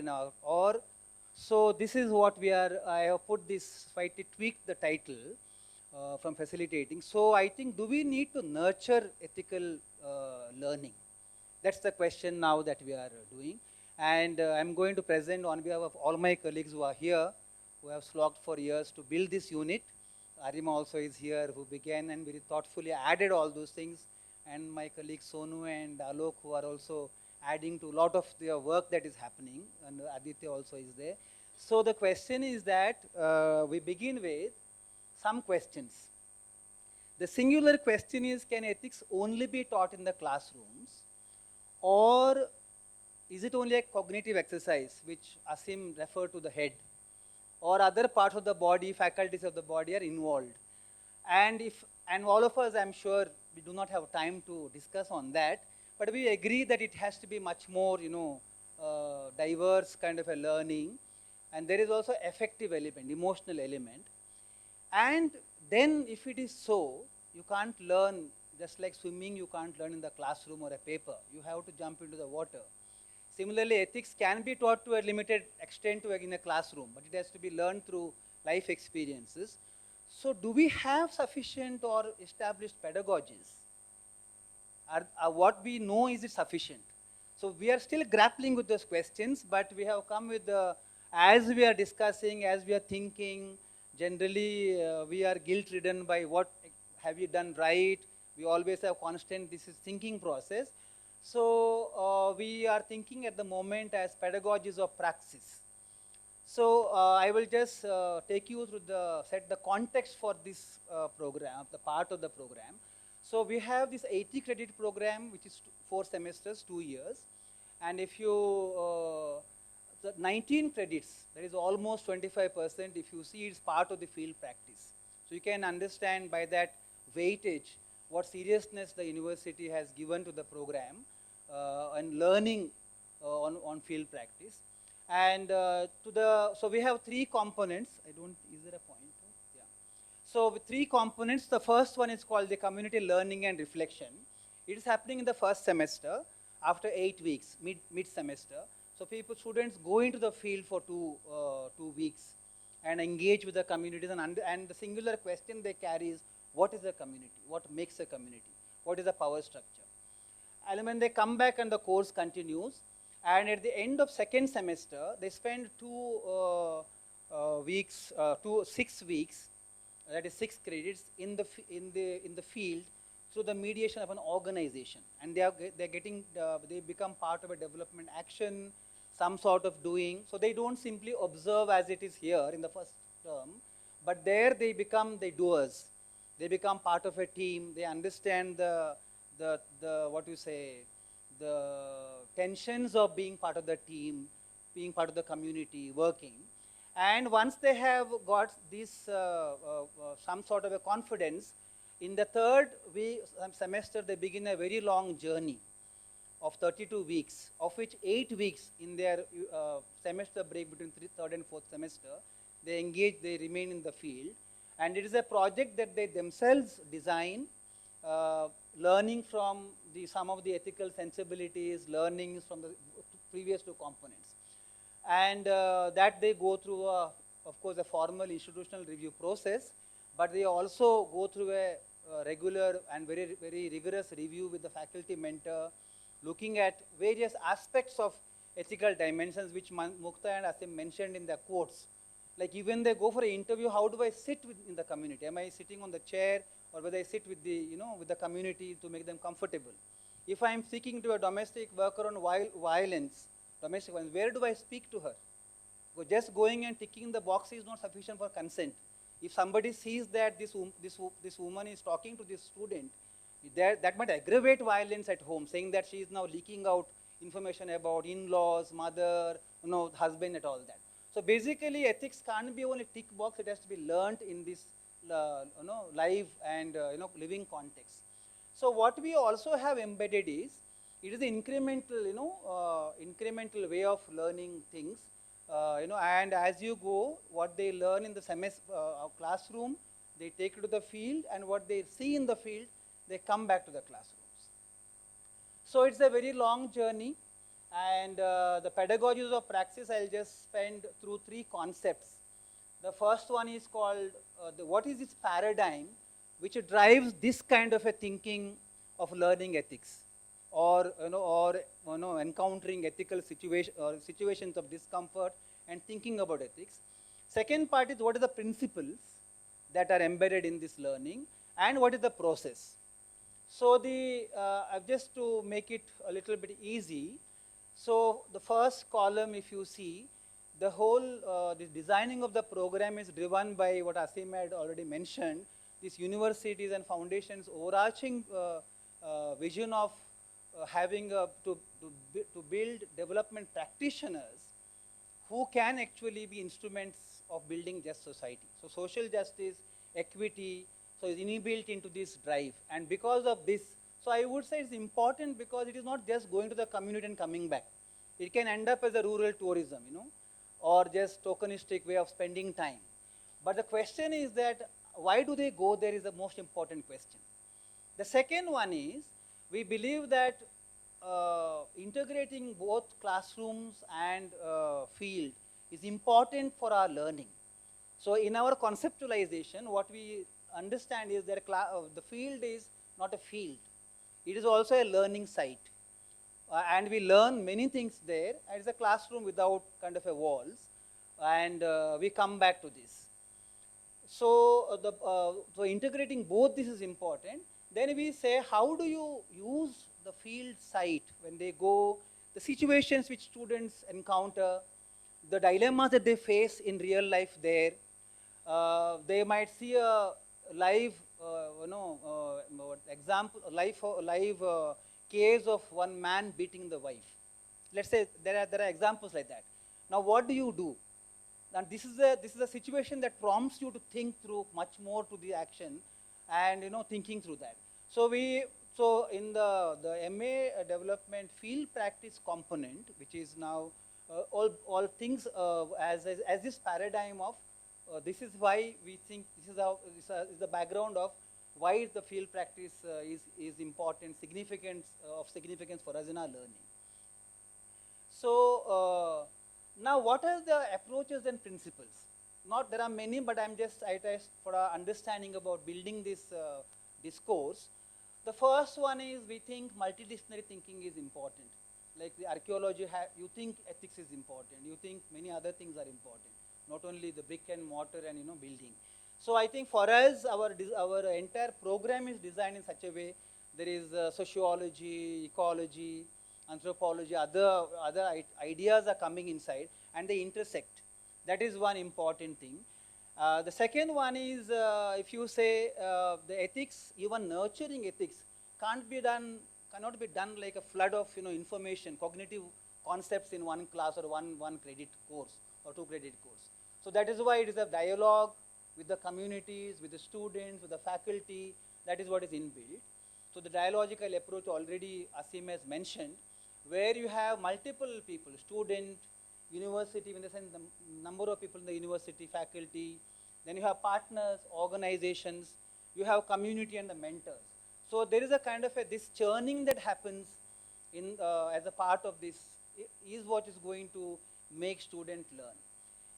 so this is what I have put this, slightly tweaked the title from facilitating. So I think, do we need to nurture ethical learning? That's the question now that we are doing. And I'm going to present on behalf of all my colleagues who are here, who have slogged for years to build this unit. Arima also is here, who began and very thoughtfully added all those things. And my colleagues Sonu and Alok, who are also adding to a lot of their work that is happening. And Aditya also is there. So the question is that we begin with some questions. The singular question is, can ethics only be taught in the classrooms? Or is it only a cognitive exercise, which Asim referred to the head? Or other parts of the body, faculties of the body are involved. And all of us, I'm sure, we do not have time to discuss on that, but we agree that it has to be much more, diverse kind of a learning. And there is also affective element, emotional element. And then if it is so, you can't learn, just like swimming, you can't learn in the classroom or a paper. You have to jump into the water. Similarly, ethics can be taught to a limited extent in a classroom, but it has to be learned through life experiences. So do we have sufficient or established pedagogies? What we know, is it sufficient? So we are still grappling with those questions, but we have come with as we are discussing, as we are thinking, generally we are guilt-ridden by what have you done right. We always have constant, this is thinking process. So we are thinking at the moment as pedagogies of praxis. So I will just take you through set the context for this program, the part of the program. So we have this 80 credit program, which is 4 semesters, 2 years. And if you, the 19 credits, that is almost 25%, if you see it's part of the field practice. So you can understand by that weightage what seriousness the university has given to the program and learning on field practice. And so we have 3 components. Is there a pointer? Yeah. So with 3 components, the first one is called the community learning and reflection. It is happening in the first semester after 8 weeks, mid-semester. So students go into the field for 2 weeks and engage with the communities, and the singular question they carry is, what is a community? What makes a community? What is the power structure? And when they come back and the course continues, and at the end of second semester, they spend 6 weeks, that is 6 credits in the field through the mediation of an organization, and they become part of a development action, some sort of doing. So they don't simply observe as it is here in the first term, but there they become the doers. They become part of a team. They understand the tensions of being part of the team, being part of the community, working. And once they have got this some sort of a confidence, in the third semester they begin a very long journey of 32 weeks, of which 8 weeks in their semester break between third and fourth semester, they remain in the field. And it is a project that they themselves design, learning from some of the ethical sensibilities, learnings from the previous 2 components. And that they go through, of course, a formal institutional review process, but they also go through a regular and very, very rigorous review with the faculty mentor, looking at various aspects of ethical dimensions, which Mukta and Asim mentioned in their quotes. Like even they go for an interview, how do I sit in the community? Am I sitting on the chair, or whether I sit with with the community to make them comfortable? If I am speaking to a domestic worker on domestic violence, where do I speak to her? Because just going and ticking the box is not sufficient for consent. If somebody sees that this woman is talking to this student, that might aggravate violence at home, saying that she is now leaking out information about in-laws, mother, husband, and all that. So basically, ethics can't be only tick box; it has to be learned in this, live and living context. So what we also have embedded is, it is an incremental way of learning things. And as you go, what they learn in the classroom, they take it to the field, and what they see in the field, they come back to the classrooms. So it's a very long journey, and the pedagogies of Praxis, I'll just spend through 3 concepts. The first one is called, what is this paradigm which drives this kind of a thinking of learning ethics, or encountering ethical situations of discomfort and thinking about ethics. Second part is, what are the principles that are embedded in this learning, and what is the process. So just to make it a little bit easy, so the first column, if you see, the whole the designing of the program is driven by what Asim had already mentioned, these universities and foundations overarching vision of having to build development practitioners who can actually be instruments of building just society. So social justice, equity, so is inbuilt into this drive. And because of this, so I would say it's important because it is not just going to the community and coming back. It can end up as a rural tourism, or just tokenistic way of spending time. But the question is that, why do they go there is the most important question. The second one is, we believe that integrating both classrooms and field is important for our learning. So in our conceptualization, what we understand is that the field is not a field. It is also a learning site. And we learn many things there. It's a classroom without kind of a walls. And we come back to this. So, so integrating both this is important. Then we say, how do you use the field site when they go, the situations which students encounter, the dilemmas that they face in real life there. They might see a live, live case of one man beating the wife. Let's say there are examples like that. Now, what do you do? And this is a situation that prompts you to think through much more to the action, and thinking through that. So in the MA development field practice component, which is now all things as this paradigm of this is why we think this is the background of why the field practice is important, significance for us in our learning. So now what are the approaches and principles? Not there are many, but I try for our understanding about building this discourse. The first one is we think multidisciplinary thinking is important. Like the archaeology, you think ethics is important. You think many other things are important. Not only the brick and mortar and building. So I think for us, our entire program is designed in such a way. There is sociology, ecology, anthropology, other ideas are coming inside and they intersect. That is one important thing. The second one is if you say the ethics, even nurturing ethics cannot be done like a flood of information, cognitive concepts in one class or one credit course or 2 credit course. So that is why it is a dialogue with the communities, with the students, with the faculty. That is what is inbuilt. So the dialogical approach already Asim has mentioned, where you have multiple people, student, university, in the sense the number of people in the university, faculty, then you have partners, organizations, you have community and the mentors. So there is a kind of this churning that happens in as a part of this is what is going to make students learn.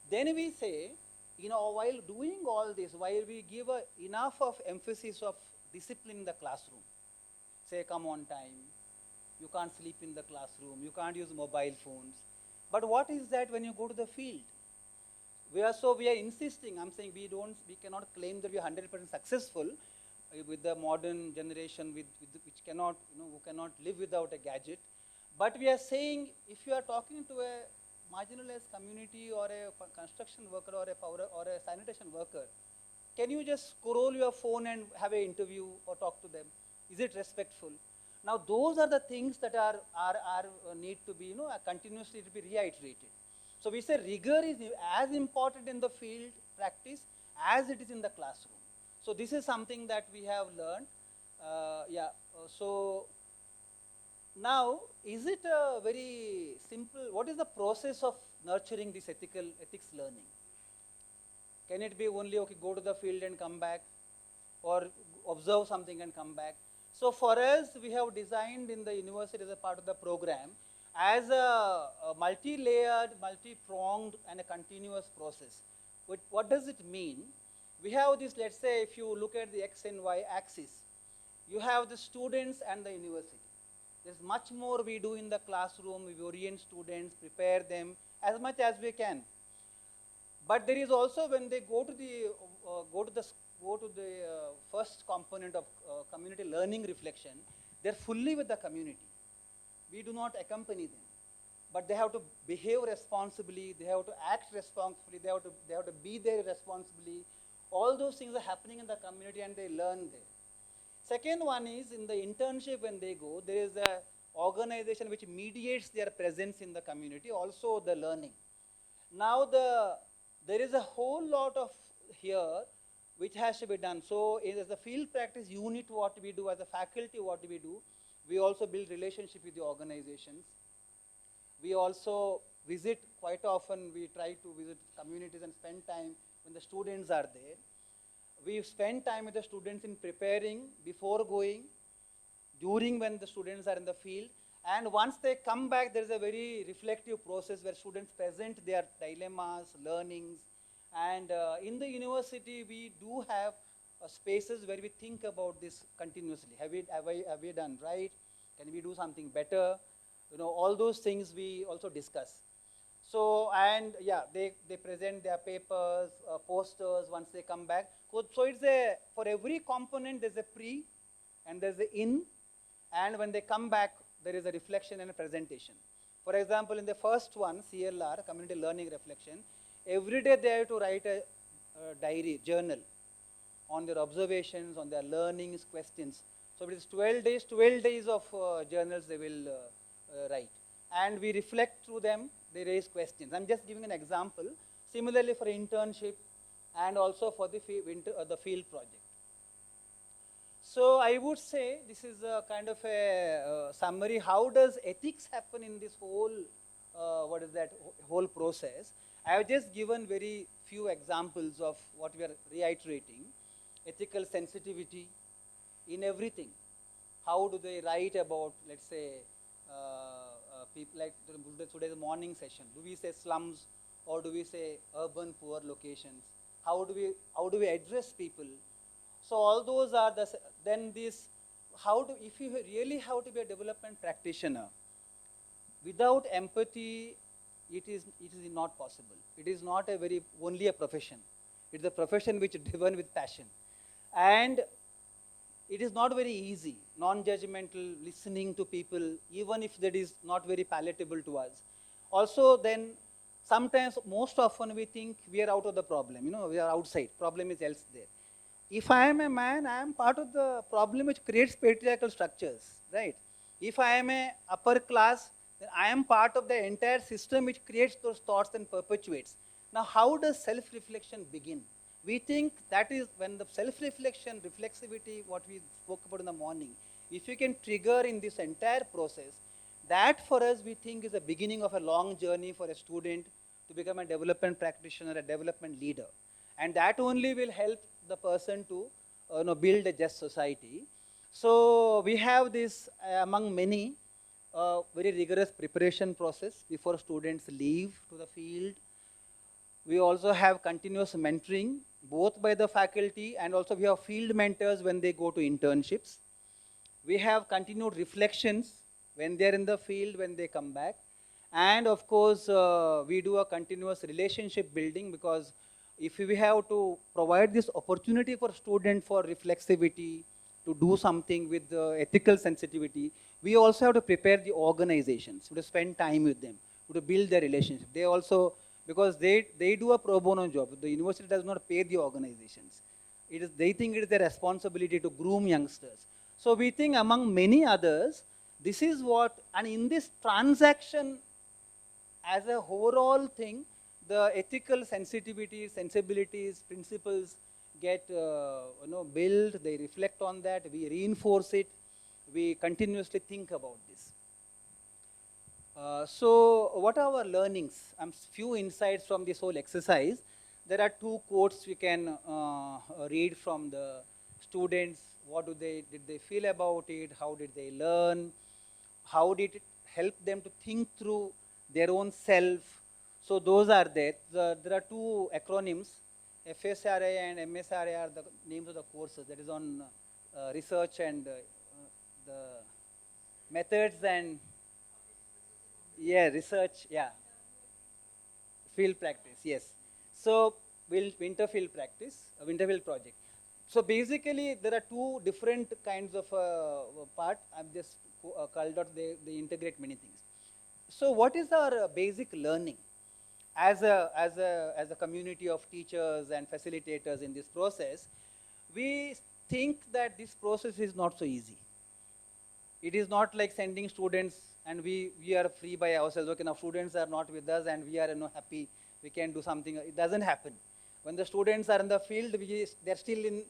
Then we say, while doing all this, while we give enough of emphasis of discipline in the classroom, say come on time, you can't sleep in the classroom, you can't use mobile phones. But what is that when you go to the field? We are insisting, I'm saying we cannot claim that we are 100% successful with the modern generation which cannot, who cannot live without a gadget. But we are saying if you are talking to a marginalized community or a construction worker or a sanitation worker, can you just scroll your phone and have an interview or talk to them? Is it respectful? Now those are the things that are need to be continuously to be reiterated. So we say rigor is as important in the field practice as it is in the classroom. So this is something that we have learned. So now is it a very simple? What is the process of nurturing this ethics learning? Can it be only go to the field and come back, or observe something and come back? So for us, we have designed in the university as a part of the program as a multi-layered, multi-pronged and a continuous process. What does it mean? We have this, let's say if you look at the X and Y axis, you have the students and the university. There's much more we do in the classroom, we orient students, prepare them as much as we can. But there is also when they go to the first component of community learning reflection, they're fully with the community. We do not accompany them, but they have to behave responsibly, they have to act responsibly, they have to be there responsibly. All those things are happening in the community and they learn there. Second one is in the internship when they go, there is a organization which mediates their presence in the community, also the learning. Now there is a whole lot of here which has to be done. So as a field practice unit, what we do, as a faculty, what we do, we also build relationship with the organizations. We also visit quite often, we try to visit communities and spend time when the students are there. We spend time with the students in preparing, before going, during when the students are in the field. And once they come back, there is a very reflective process where students present their dilemmas, learnings. And in the university, we do have spaces where we think about this continuously. Have we done right? Can we do something better? All those things we also discuss. So, and yeah, they present their papers, posters once they come back. So it's for every component, there's a pre and there's a in. And when they come back, there is a reflection and a presentation. For example, in the first one, CLR, Community Learning Reflection, every day they have to write a diary, journal on their observations, on their learnings, questions. So it is 12 days of journals they will write. And we reflect through them, they raise questions. I'm just giving an example. Similarly for internship and also for the field project. So I would say this is a kind of a summary. How does ethics happen in this whole, whole process? I have just given very few examples of what we are reiterating. Ethical sensitivity in everything. How do they write about, let's say, people like today's morning session. Do we say slums or do we say urban poor locations? How do we address people? So all those are the, then this, if you really have to be a development practitioner, without empathy, it is not possible. It is not only a profession. It's a profession which is driven with passion. And it is not very easy, non-judgmental, listening to people, even if that is not very palatable to us. Also then, sometimes, most often we think we are out of the problem, we are outside, problem is else there. If I am a man, I am part of the problem which creates patriarchal structures, right? If I am a upper class, then I am part of the entire system which creates those thoughts and perpetuates. Now, how does self-reflection begin? We think that is when the self-reflection, reflexivity, what we spoke about in the morning, if you can trigger in this entire process, that for us we think is the beginning of a long journey for a student to become a development practitioner, a development leader. And that only will help the person to build a just society. So we have this among many very rigorous preparation process before students leave to the field. We also have continuous mentoring, both by the faculty and also we have field mentors when they go to internships. We have continued reflections when they're in the field, when they come back. And of course, we do a continuous relationship building, because if we have to provide this opportunity for students for reflexivity, to do something with ethical sensitivity, we also have to prepare the organizations, to spend time with them, to build their relationship. They also, because they do a pro bono job. The university does not pay the organizations. They think it is their responsibility to groom youngsters. So we think among many others, this is what, and in this transaction as a overall thing, the ethical sensitivity, sensibilities, principles get built, they reflect on that, we reinforce it, we continuously think about this. So what are our learnings? Few insights from this whole exercise. There are 2 quotes we can read from the students. What did they feel about it? How did they learn? How did it help them to think through their own self? So those are there. There are 2 acronyms. FSRI and MSRI are the names of the courses. That is on research and the methods and research, field practice, yes. So winter field practice, winter field project. So basically, there are 2 different kinds of part. I'm just called out. They integrate many things. So what is our basic learning as a community of teachers and facilitators in this process? We think that this process is not so easy. It is not like sending students and we are free by ourselves. Okay, now students are not with us and we are happy, we can do something. It doesn't happen. When the students are in the field, they're still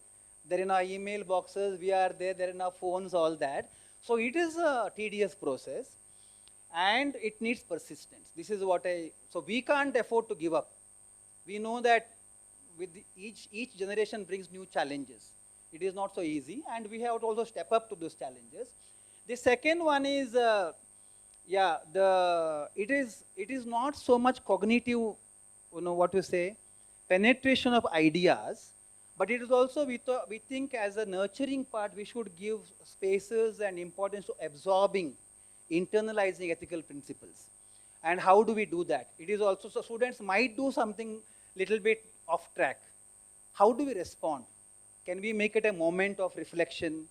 they're in our email boxes, we are there, they're in our phones, all that. So it is a tedious process and it needs persistence. This is what so we can't afford to give up. We know that with each generation brings new challenges. It is not so easy and we have to also step up to those challenges. The second one is, it is not so much cognitive, penetration of ideas, but it is also, we think as a nurturing part, we should give spaces and importance to absorbing, internalizing ethical principles. And how do we do that? It is also, so students might do something little bit off track. How do we respond? Can we make it a moment of reflection?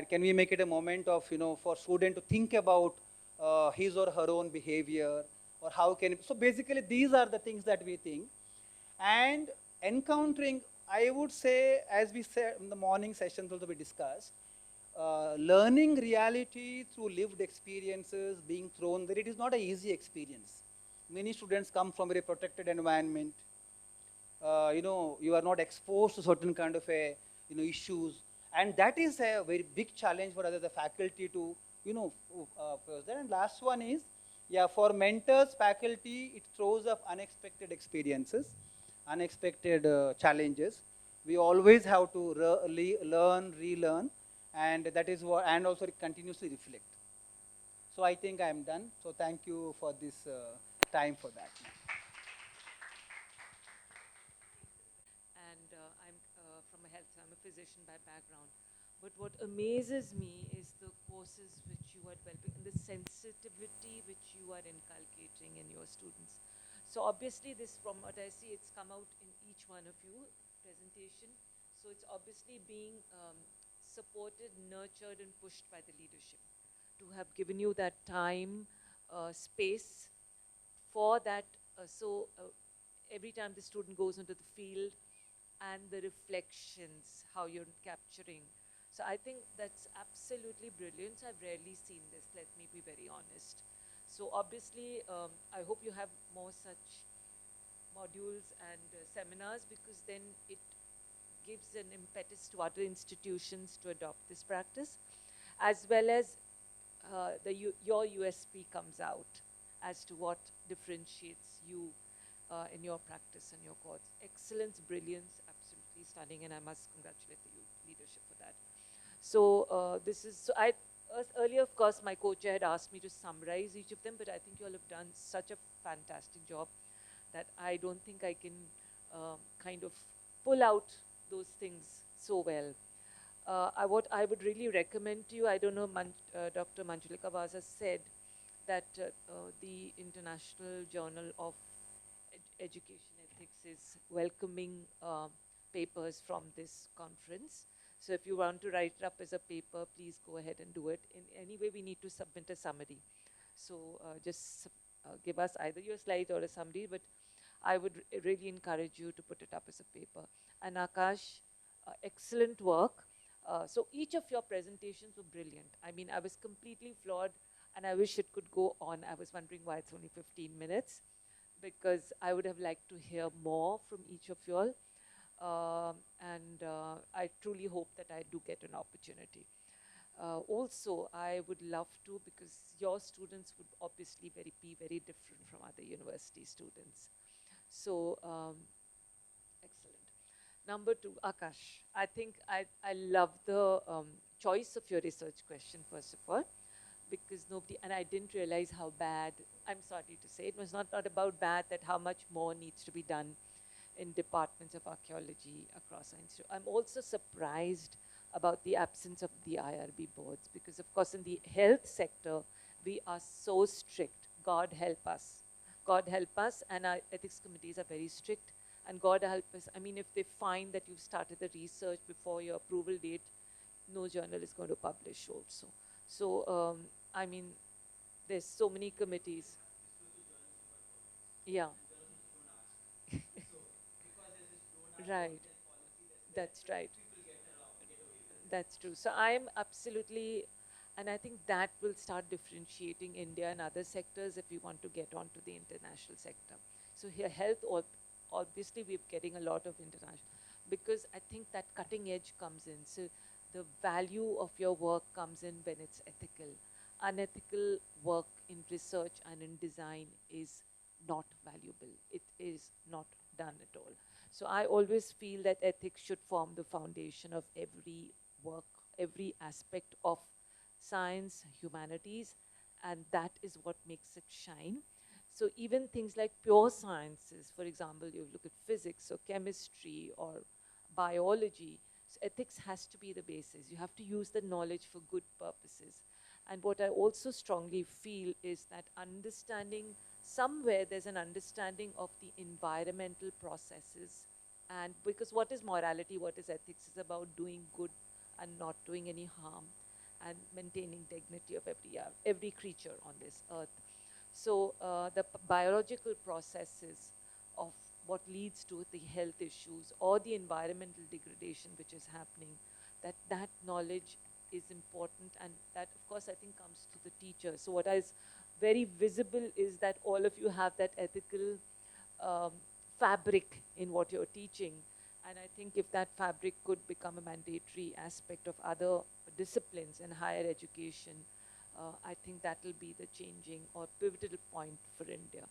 Can we make it a moment of, for student to think about his or her own behavior, or how can, so basically these are the things that we think. And encountering, I would say, as we said in the morning sessions also we discussed, learning reality through lived experiences, being thrown there, it is not an easy experience. Many students come from a very protected environment. You are not exposed to certain kind of issues. And that is a very big challenge for us as a faculty to, and last one is, for mentors, faculty, it throws up unexpected experiences, unexpected challenges. We always have to learn, relearn, and that is what, and also continuously reflect. So I think I am done. So thank you for this time for that. And I'm from a health, I'm a physician by background. But what amazes me is the courses which you are developing and the sensitivity which you are inculcating in your students. So obviously this, from what I see, it's come out in each one of you presentation. So it's obviously being supported, nurtured, and pushed by the leadership to have given you that time, space for that. Every time the student goes into the field and the reflections, how you're capturing. So I think that's absolutely brilliant. I've rarely seen this, let me be very honest. So obviously, I hope you have more such modules and seminars, because then it gives an impetus to other institutions to adopt this practice, as well as your USP comes out as to what differentiates you in your practice and your course. Excellence, brilliance, absolutely stunning, and I must congratulate the leadership for that. So earlier, of course, my co-chair had asked me to summarize each of them, but I think you all have done such a fantastic job that I don't think I can kind of pull out those things so well. What I would really recommend to you, I don't know, Dr. Manjulika Vaza said that the International Journal of Education Ethics is welcoming papers from this conference. So if you want to write it up as a paper, please go ahead and do it. In any way, we need to submit a summary. So just give us either your slides or a summary, but I would really encourage you to put it up as a paper. And Akash, excellent work. So each of your presentations were brilliant. I mean, I was completely floored, and I wish it could go on. I was wondering why it's only 15 minutes, because I would have liked to hear more from each of you all. I truly hope that I do get an opportunity. Also, I would love to, because your students would obviously be very different from other university students. So, excellent. Number two, Akash. I think I love the choice of your research question, first of all, because nobody, and I didn't realize how bad, I'm sorry to say, it was not about bad, that how much more needs to be done in departments of archaeology across science. I'm also surprised about the absence of the IRB boards, because of course in the health sector, we are so strict. God help us. God help us, and our ethics committees are very strict, and God help us. I mean, if they find that you've started the research before your approval date, no journal is going to publish also. So, I mean, there's so many committees. Yeah. Right. That's right. That's true. So I'm absolutely, and I think that will start differentiating India and other sectors if we want to get onto the international sector. So here, health, obviously we're getting a lot of international, because I think that cutting edge comes in. So the value of your work comes in when it's ethical. Unethical work in research and in design is not valuable. It is not done at all. So I always feel that ethics should form the foundation of every work, every aspect of science, humanities, and that is what makes it shine. So even things like pure sciences, for example, you look at physics or chemistry or biology, so ethics has to be the basis. You have to use the knowledge for good purposes. And what I also strongly feel is that understanding, somewhere there's an understanding of the environmental processes. And because what is morality, what is ethics, is about doing good and not doing any harm and maintaining dignity of every creature on this earth. So the biological processes of what leads to the health issues or the environmental degradation which is happening, that knowledge is important, and that of course I think comes to the teacher. So what is very visible is that all of you have that ethical fabric in what you're teaching, and I think if that fabric could become a mandatory aspect of other disciplines in higher education, I think that will be the changing or pivotal point for India.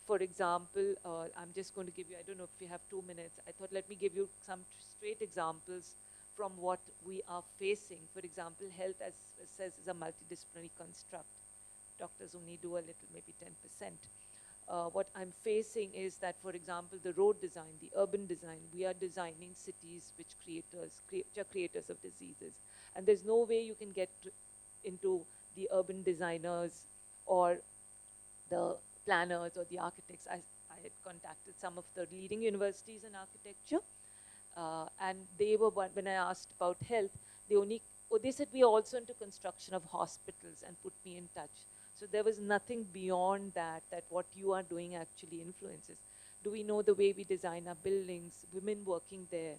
For example, I'm just going to give you, I don't know if we have 2 minutes, I thought let me give you some straight examples from what we are facing. For example, health, as says, is a multidisciplinary construct. doctors only do a little, maybe 10%. What I'm facing is that, for example, the road design, the urban design, we are designing cities which are creators of diseases. And there's no way you can get into the urban designers or the planners or the architects. I had contacted some of the leading universities in architecture, and they were, when I asked about health, they said we are also into construction of hospitals and put me in touch. So there was nothing beyond that what you are doing actually influences. Do we know the way we design our buildings, women working there,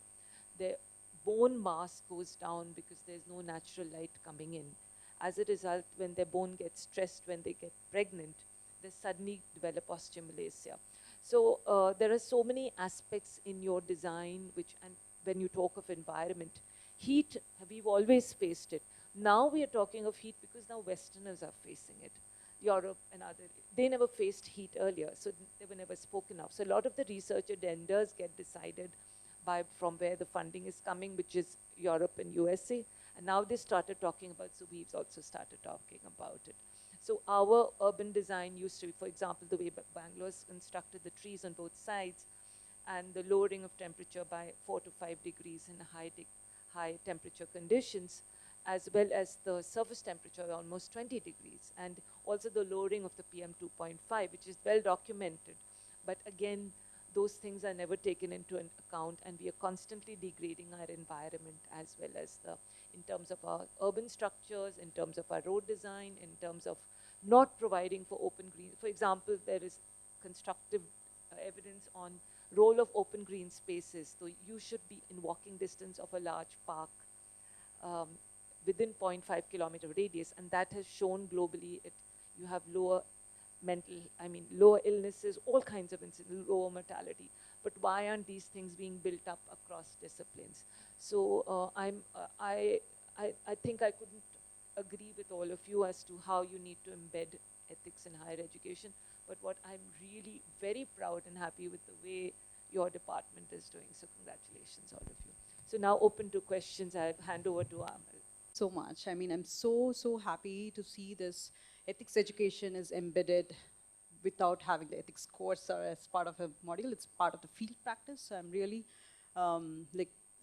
their bone mass goes down because there's no natural light coming in. As a result, when their bone gets stressed, when they get pregnant, they suddenly develop osteomalacia. So there are so many aspects in your design, and when you talk of environment, heat, we've always faced it. Now we are talking of heat because now Westerners are facing it. Europe and they never faced heat earlier, so they were never spoken of. So a lot of the research agendas get decided from where the funding is coming, which is Europe and USA. And now they started talking about, so we've also started talking about it. So our urban design used to be, for example, the way Bangalore's constructed the trees on both sides and the lowering of temperature by 4 to 5 degrees in high temperature conditions, as well as the surface temperature almost 20 degrees, and also the lowering of the PM 2.5, which is well documented. But again, those things are never taken into account, and we are constantly degrading our environment as well as in terms of our urban structures, in terms of our road design, in terms of not providing for open green. For example, there is constructive evidence on role of open green spaces. So you should be in walking distance of a large park within 0.5 kilometer radius, and that has shown globally you have lower lower illnesses, all kinds of incidents, lower mortality. But why aren't these things being built up across disciplines? So I think I couldn't agree with all of you as to how you need to embed ethics in higher education. But what I'm really very proud and happy with the way your department is doing. So congratulations, all of you. So now open to questions. I hand over to Amal. So much. I mean, I'm so happy to see this ethics education is embedded without having the ethics course or as part of a module. It's part of the field practice. So I'm really,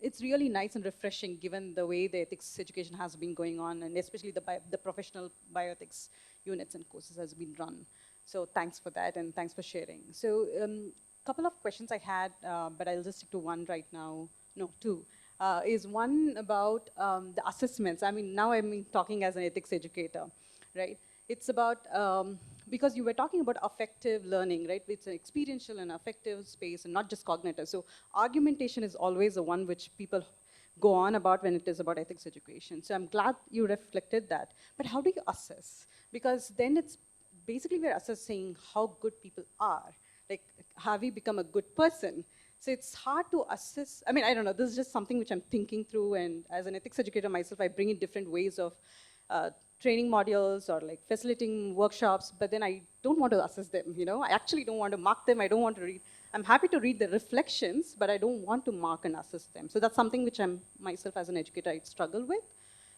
it's really nice and refreshing given the way the ethics education has been going on, and especially the professional bioethics units and courses has been run. So thanks for that, and thanks for sharing. So couple of questions I had, but I'll just stick to one right now. No, two. Is one about the assessments. I mean, now I'm talking as an ethics educator, right? It's about, because you were talking about affective learning, right? It's an experiential and affective space and not just cognitive. So argumentation is always the one which people go on about when it is about ethics education. So I'm glad you reflected that. But how do you assess? Because then it's basically we're assessing how good people are. Like, have we become a good person? So it's hard to assess. I mean, I don't know, this is just something which I'm thinking through, and as an ethics educator myself, I bring in different ways of training modules or like facilitating workshops, but then I don't want to assess them, you know? I actually don't want to mark them, I don't want to read. I'm happy to read the reflections, but I don't want to mark and assess them. So that's something which I'm, myself as an educator, I struggle with.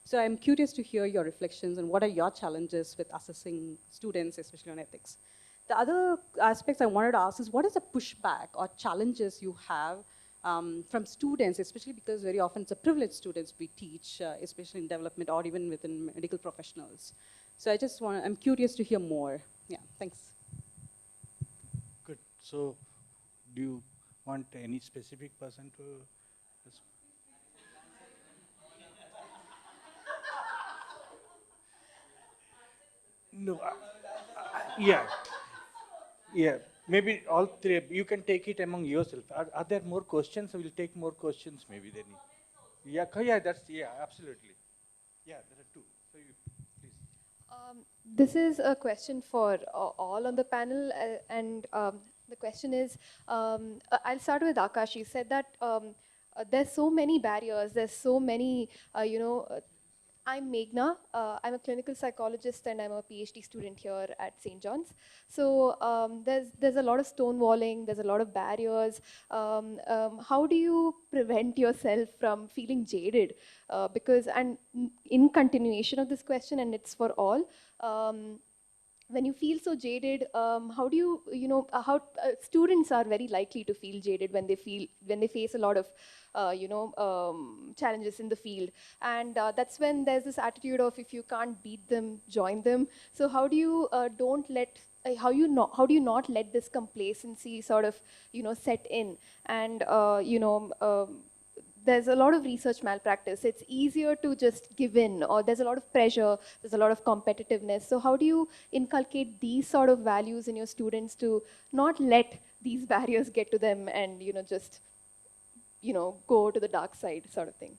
So I'm curious to hear your reflections and what are your challenges with assessing students, especially on ethics. The other aspects I wanted to ask is, what is the pushback or challenges you have from students, especially because very often it's a privileged students we teach, especially in development or even within medical professionals. So I just want, I'm curious to hear more. Yeah, thanks. Good. So do you want any specific person to? No, yeah. Yeah, maybe all three. You can take it among yourself. Are there more questions? We'll take more questions maybe then. Yeah, absolutely. Yeah, there are two. So you, please. This is a question for all on the panel, and the question is, I'll start with Akash. You said that there's so many barriers, there's so many, I'm Meghna. I'm a clinical psychologist and I'm a PhD student here at St. John's. So there's a lot of stonewalling, there's a lot of barriers. How do you prevent yourself from feeling jaded? Because, and in continuation of this question, and it's for all, when you feel so jaded, how do you, how students are very likely to feel jaded when they face a lot of, challenges in the field, and that's when there's this attitude of if you can't beat them, join them. So how do you don't let how do you not let this complacency sort of set in, and there's a lot of research malpractice. It's easier to just give in, or there's a lot of pressure, there's a lot of competitiveness. So how do you inculcate these sort of values in your students to not let these barriers get to them and, just, go to the dark side sort of thing?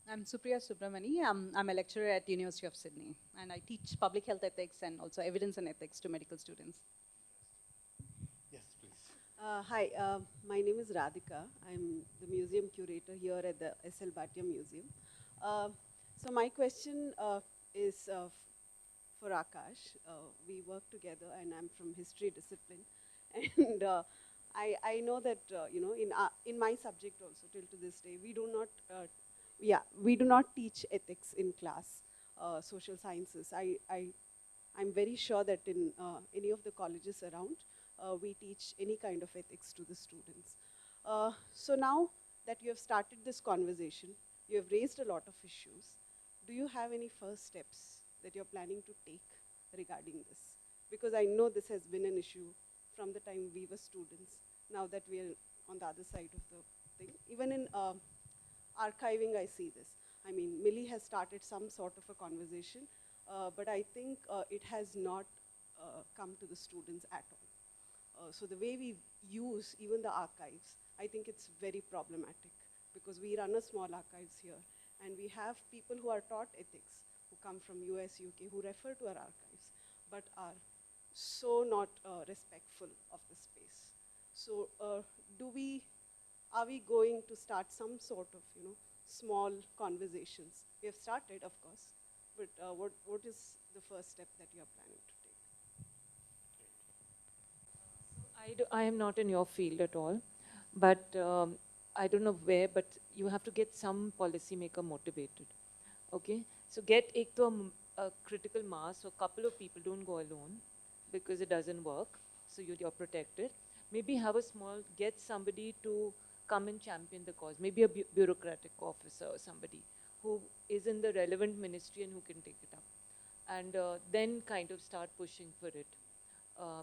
I'm Supriya Subramani. I'm a lecturer at University of Sydney, and I teach public health ethics and also evidence and ethics to medical students. Yes, please. Hi, my name is Radhika. I'm the museum curator here at the S.L. Bhatia Museum. So my question is for Akash. We work together, and I'm from history discipline. And I know that, in my subject also, till to this day, we do not teach ethics in class, social sciences. I'm very sure that in any of the colleges around, we teach any kind of ethics to the students. So now that you have started this conversation, you have raised a lot of issues. Do you have any first steps that you're planning to take regarding this? Because I know this has been an issue from the time we were students, now that we are on the other side of the thing. Even in archiving, I see this. I mean, Millie has started some sort of a conversation, but I think it has not come to the students at all. So the way we use even the archives, I think it's very problematic, because we run a small archives here, and we have people who are taught ethics, who come from US, UK, who refer to our archives, but are so not respectful of the space. So are we going to start some sort of, small conversations? We have started, of course, but what is the first step that you are planning to take? I am not in your field at all, but I don't know where, but you have to get some policymaker motivated. Okay, so get a critical mass, or couple of people. Don't go alone, because it doesn't work. So you're protected. Maybe have get somebody to come and champion the cause. Maybe a bureaucratic officer or somebody who is in the relevant ministry and who can take it up, and then kind of start pushing for it.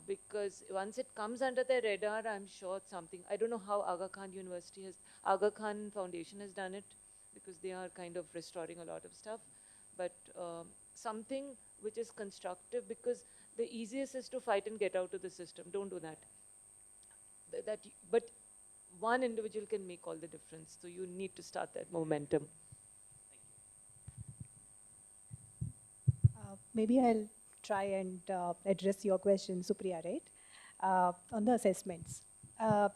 Because once it comes under their radar, I'm sure something, I don't know how Aga Khan Foundation has done it, because they are kind of restoring a lot of stuff, but something which is constructive, because the easiest is to fight and get out of the system. Don't do that. But one individual can make all the difference, so you need to start that momentum. Maybe I'll try and address your question, Supriya, right? On the assessments.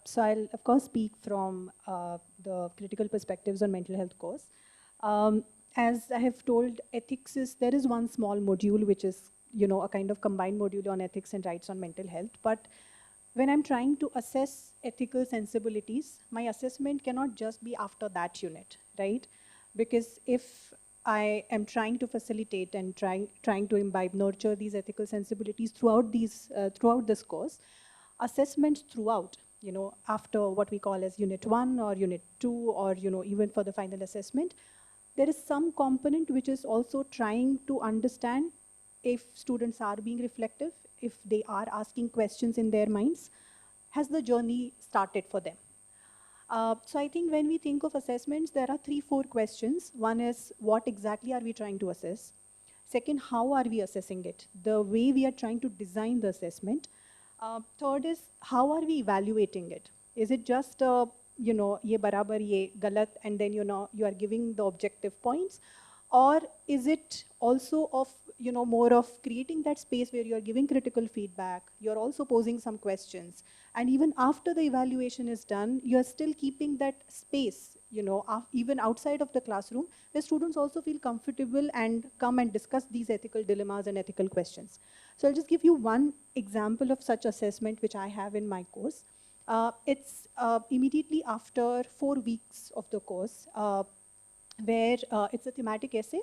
So I'll, of course, speak from the critical perspectives on mental health course. As I have told, there is one small module which is, a kind of combined module on ethics and rights on mental health. But when I'm trying to assess ethical sensibilities, my assessment cannot just be after that unit, right? Because if I am trying to facilitate and trying to imbibe, nurture these ethical sensibilities throughout this course, assessments throughout, after what we call as Unit 1 or Unit 2, or even for the final assessment, there is some component which is also trying to understand if students are being reflective, if they are asking questions in their minds, has the journey started for them? So I think when we think of assessments, there are 3-4 questions. One is, what exactly are we trying to assess? Second, how are we assessing it? The way we are trying to design the assessment. Third is, how are we evaluating it? Is it just, ye barabar, ye galat, and then, you are giving the objective points? Or is it also of, more of creating that space where you're giving critical feedback, you're also posing some questions, and even after the evaluation is done, you're still keeping that space, even outside of the classroom, where students also feel comfortable and come and discuss these ethical dilemmas and ethical questions. So I'll just give you one example of such assessment which I have in my course. It's immediately after 4 weeks of the course. where it's a thematic essay,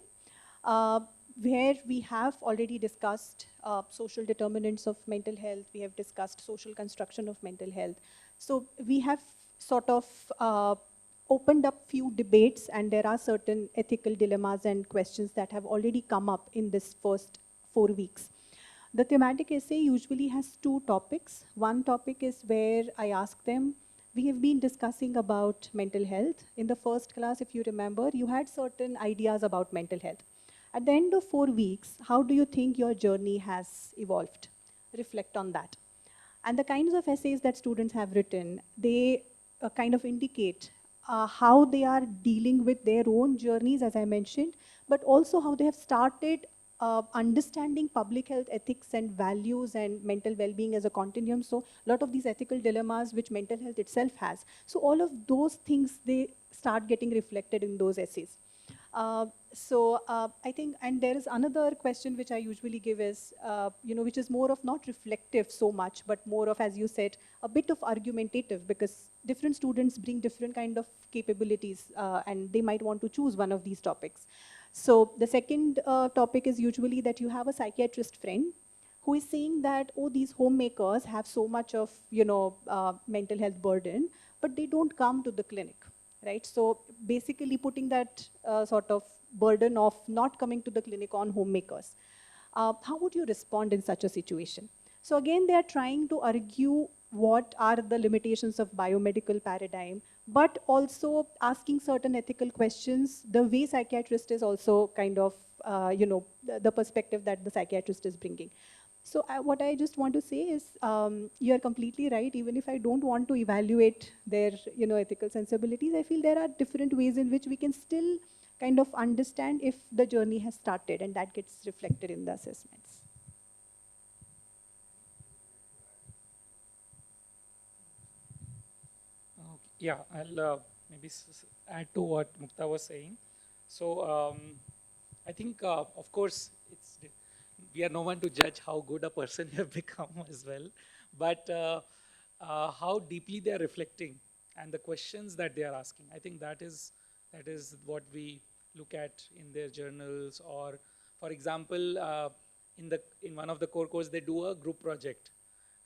uh, where we have already discussed social determinants of mental health, we have discussed social construction of mental health. So we have sort of opened up few debates, and there are certain ethical dilemmas and questions that have already come up in this first 4 weeks. The thematic essay usually has two topics. One topic is where I ask them, we have been discussing about mental health. In the first class, if you remember, you had certain ideas about mental health. At the end of 4 weeks, how do you think your journey has evolved? Reflect on that. And the kinds of essays that students have written, they kind of indicate how they are dealing with their own journeys, as I mentioned, but also how they have started understanding public health ethics and values and mental well-being as a continuum. So a lot of these ethical dilemmas which mental health itself has. So all of those things, they start getting reflected in those essays. I think, and there is another question which I usually give is, which is more of not reflective so much, but more of, as you said, a bit of argumentative, because different students bring different kind of capabilities, and they might want to choose one of these topics. So the second topic is usually that you have a psychiatrist friend who is saying that, oh, these homemakers have so much of, mental health burden, but they don't come to the clinic. Right? So basically putting that sort of burden of not coming to the clinic on homemakers. How would you respond in such a situation? So again, they are trying to argue what are the limitations of biomedical paradigm, but also asking certain ethical questions. The way psychiatrist is also kind of, the perspective that the psychiatrist is bringing. So what I just want to say is, you're completely right. Even if I don't want to evaluate their, ethical sensibilities, I feel there are different ways in which we can still kind of understand if the journey has started, and that gets reflected in the assessments. Yeah, I'll maybe add to what Mukta was saying. So I think, of course, we are no one to judge how good a person you have become as well, but how deeply they are reflecting and the questions that they are asking. I think that is what we look at in their journals, or, for example, in one of the core courses, they do a group project,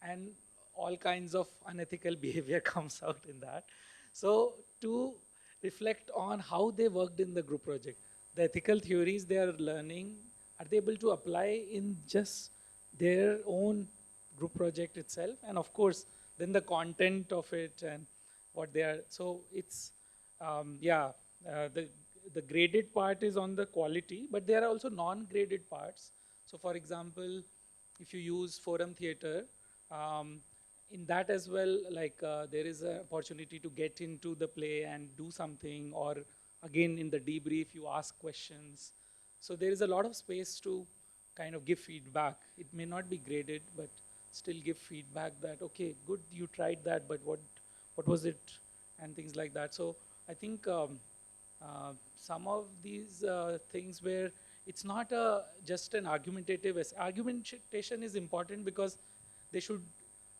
and all kinds of unethical behavior comes out in that. So to reflect on how they worked in the group project, the ethical theories they are learning, are they able to apply in just their own group project itself? And of course, then the content of it and what they are. So it's, the graded part is on the quality, but there are also non-graded parts. So for example, if you use forum theater, in that as well, like there is an opportunity to get into the play and do something, or again in the debrief you ask questions. So there is a lot of space to kind of give feedback. It may not be graded, but still give feedback that, okay, good, you tried that, but what was it, and things like that. So I think some of these things where it's not just an argumentative argumentation is important, because they should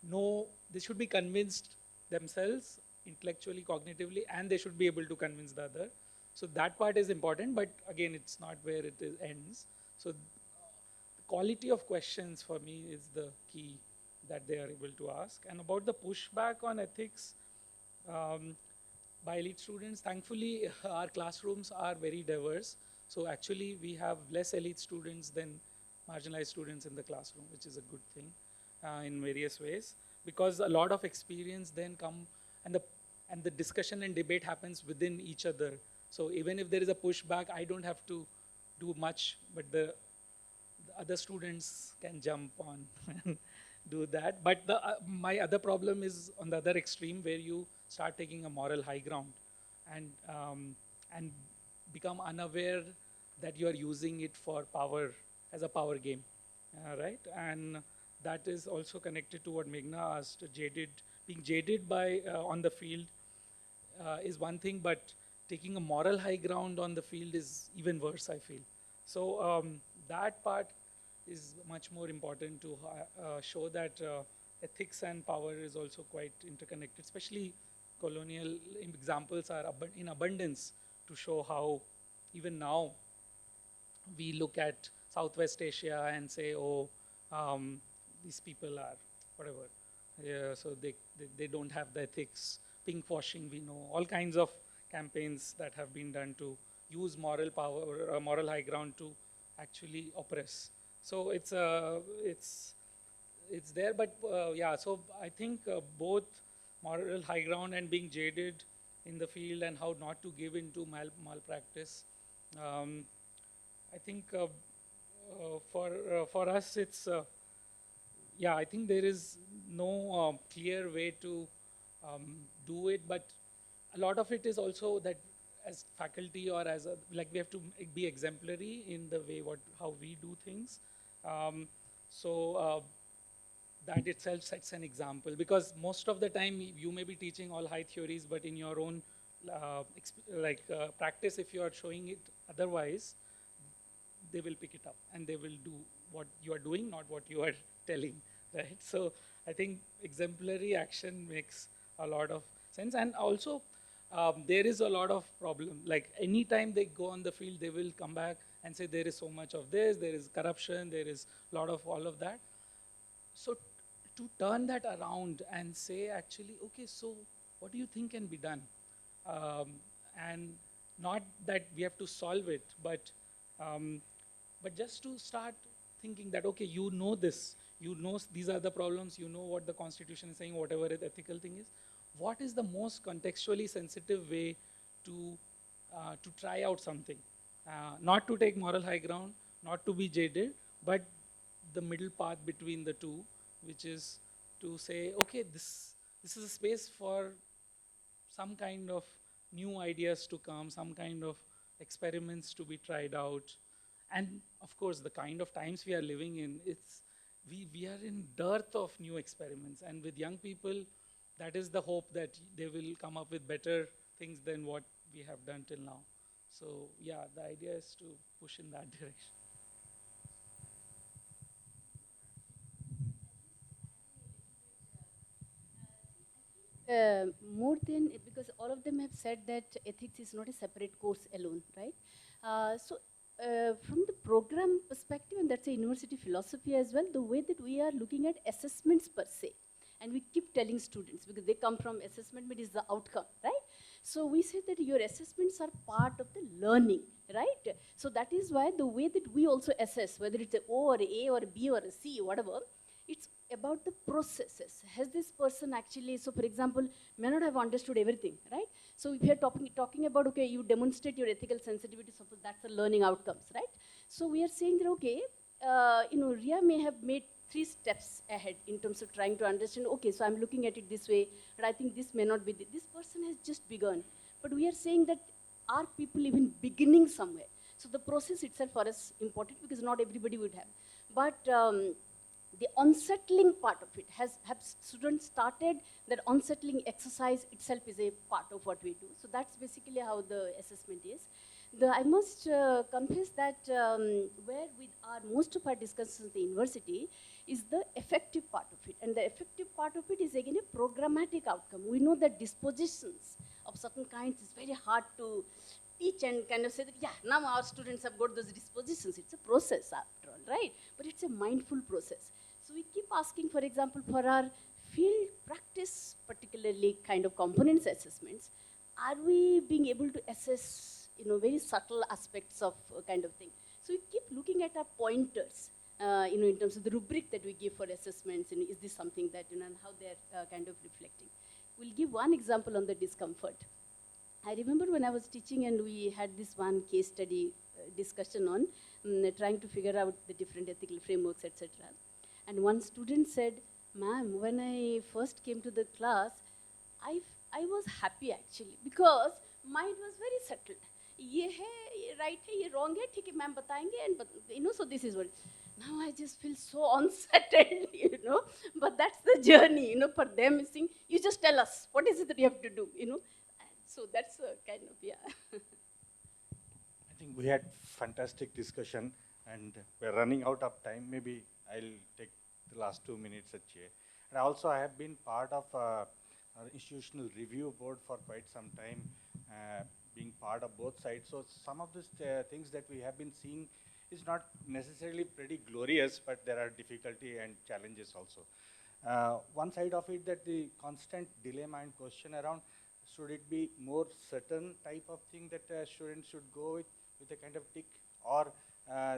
know, they should be convinced themselves intellectually, cognitively, and they should be able to convince the other. So that part is important, but again, it's not where it ends. So the quality of questions for me is the key that they are able to ask. And about the pushback on ethics by elite students, thankfully our classrooms are very diverse. So actually we have less elite students than marginalized students in the classroom, which is a good thing in various ways, because a lot of experience then come, and the discussion and debate happens within each other. So even if there is a pushback, I don't have to do much, but the other students can jump on and do that. But my other problem is on the other extreme, where you start taking a moral high ground and become unaware that you are using it for power, as a power game, right? And that is also connected to what Meghna asked. Being jaded by on the field is one thing, but taking a moral high ground on the field is even worse, I feel. So that part is much more important to show that ethics and power is also quite interconnected, especially colonial examples are in abundance to show how even now, we look at Southwest Asia and say, oh, these people are whatever. Yeah, so they don't have the ethics, pink washing, we know, all kinds of campaigns that have been done to use moral power, moral high ground to actually oppress. So it's there, but yeah, so I think both moral high ground and being jaded in the field and how not to give into malpractice. I think for us, it's yeah, I think there is no clear way to do it, but a lot of it is also that as faculty or as like we have to be exemplary in the way how we do things. So that itself sets an example, because most of the time you may be teaching all high theories, but in your own practice, if you are showing it otherwise, they will pick it up and they will do what you are doing, not what you are telling, right? So I think exemplary action makes a lot of sense. And also there is a lot of problem, like anytime they go on the field, they will come back and say there is so much of this, there is corruption, there is a lot of all of that. So to turn that around and say, actually, okay, so what do you think can be done? And not that we have to solve it, but just to start thinking that, okay, you know this, you know these are the problems, you know what the constitution is saying, whatever the ethical thing is. What is the most contextually sensitive way to try out something? Not to take moral high ground, not to be jaded, but the middle path between the two, which is to say, okay, this is a space for some kind of new ideas to come, some kind of experiments to be tried out. And of course, the kind of times we are living in, we are in dearth of new experiments. And with young people, that is the hope that they will come up with better things than what we have done till now. So yeah, the idea is to push in that direction. More than, because all of them have said that ethics is not a separate course alone, right? From the program perspective, and that's a university philosophy as well, the way that we are looking at assessments per se, and we keep telling students, because they come from assessment, but is the outcome, right? So we say that your assessments are part of the learning, right? So that is why the way that we also assess, whether it's a O or A or a B or a C, whatever, it's about the processes. Has this person actually, so for example, may not have understood everything, right? So if you're talking about, okay, you demonstrate your ethical sensitivity, suppose that's the learning outcomes, right? So we are saying that, okay, Ria may have made 3 steps ahead in terms of trying to understand, okay, so I'm looking at it this way, but I think this may not be, this person has just begun. But we are saying that, are people even beginning somewhere? So the process itself for us important, because not everybody would have. But the unsettling part of it, have students started that unsettling exercise itself is a part of what we do. So that's basically how the assessment is. I must confess that where with most of our discussions at the university is the effective part of it. And the effective part of it is again a programmatic outcome. We know that dispositions of certain kinds is very hard to teach and kind of say that, yeah, now our students have got those dispositions. It's a process after all, right? But it's a mindful process. So we keep asking, for example, for our field practice, particularly kind of components assessments, are we being able to assess, very subtle aspects of kind of thing? So we keep looking at our pointers, in terms of the rubric that we give for assessments, and is this something that, and how they're kind of reflecting. We'll give one example on the discomfort. I remember when I was teaching and we had this one case study discussion on trying to figure out the different ethical frameworks, etc. And one student said, ma'am, when I first came to the class, I was happy actually, because mind was very settled. Ye hai, ye right hai, ye wrong hai, theek hai, ma'am batayenge, and so this is what. Now I just feel so unsettled, but that's the journey, for them, you just tell us, what is it that you have to do, So that's kind of, yeah. I think we had fantastic discussion, and we're running out of time. Maybe I'll take the last 2 minutes at chair. And also, I have been part of our institutional review board for quite some time. being part of both sides. So some of these things that we have been seeing is not necessarily pretty glorious, but there are difficulty and challenges also. One side of it, that the constant dilemma and question around, should it be more certain type of thing that students should go with a kind of tick, or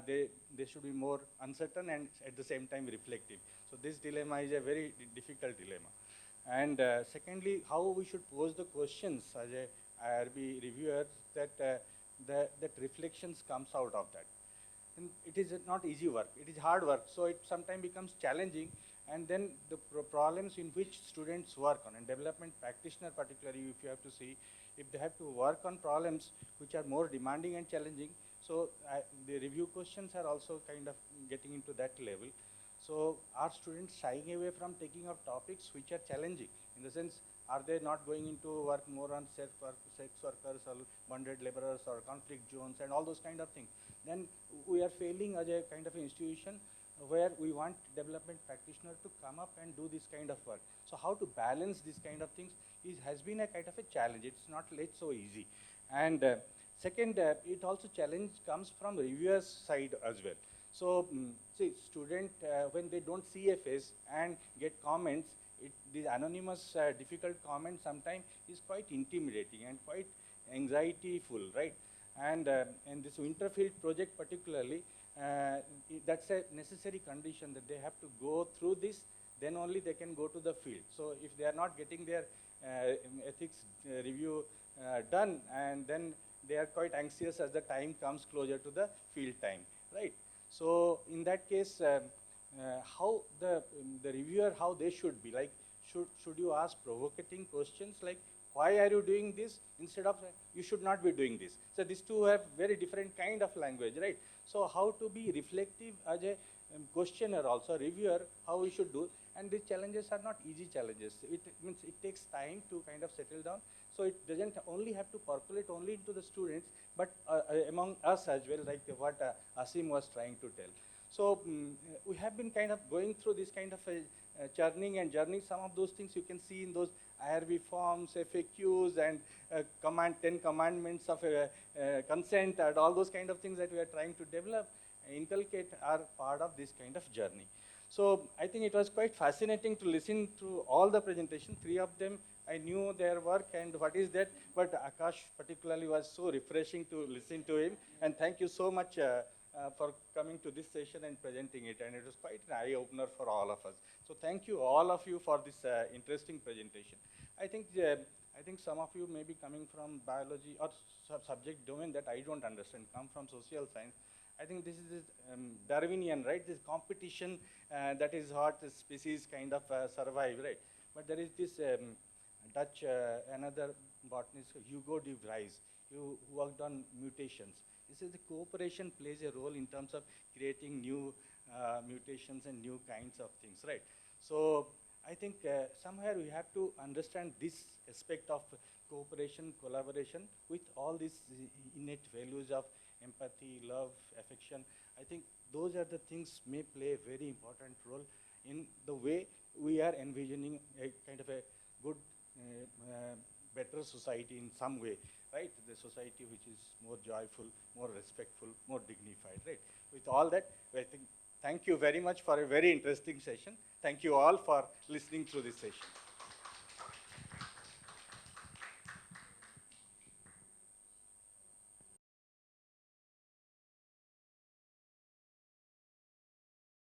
they should be more uncertain and at the same time reflective. So this dilemma is a very difficult dilemma. And secondly, how we should pose the questions as a IRB reviewer that that reflections comes out of that. And it is not easy work, it is hard work, so it sometimes becomes challenging. And then the problems in which students work on, and development practitioner particularly, if you have to see, if they have to work on problems which are more demanding and challenging, so the review questions are also kind of getting into that level. So are students shying away from taking up topics which are challenging? In the sense, are they not going into work more on sex workers or bonded laborers or conflict zones and all those kind of things? Then we are failing as a kind of institution where we want development practitioner to come up and do this kind of work. So how to balance this kind of things has been a kind of a challenge. It's not so easy. And second, it also challenge comes from reviewers' side as well. So see, student, when they don't see a face and get comments, these anonymous difficult comments sometimes is quite intimidating and quite anxiety-full, right? And this Winterfield project particularly, that's a necessary condition that they have to go through this, then only they can go to the field. So if they are not getting their ethics review done, and then they are quite anxious as the time comes closer to the field time, right? So in that case, how the reviewer, how they should be, like, should you ask provocating questions like, why are you doing this, instead of you should not be doing this? So these two have very different kind of language, right? So how to be reflective as a questioner also, reviewer, how we should do. And these challenges are not easy challenges. It means it takes time to kind of settle down. So it doesn't only have to percolate only into the students, but among us as well, like what Asim was trying to tell. So we have been kind of going through this kind of a churning and journey. Some of those things you can see in those IRB forms, FAQs, and 10 commandments of consent, and all those kind of things that we are trying to develop, inculcate, are part of this kind of journey. So I think it was quite fascinating to listen to all the presentations. 3 of them, I knew their work and what is that, but Akash particularly was so refreshing to listen to him. And thank you so much for coming to this session and presenting it. And it was quite an eye-opener for all of us. So thank you, all of you, for this interesting presentation. I think some of you may be coming from biology or subject domain that I don't understand, come from social science. I think this is Darwinian, right? This competition that is what the species kind of survive, right? But there is this Dutch, another botanist, Hugo de Vries, who worked on mutations. He says the cooperation plays a role in terms of creating new mutations and new kinds of things, right? So I think somewhere we have to understand this aspect of cooperation, collaboration with all these innate values of empathy, love, affection. I think those are the things may play a very important role in the way we are envisioning a kind of a good, better society in some way, right? The society which is more joyful, more respectful, more dignified, right? With all that, I think, thank you very much for a very interesting session. Thank you all for listening through this session.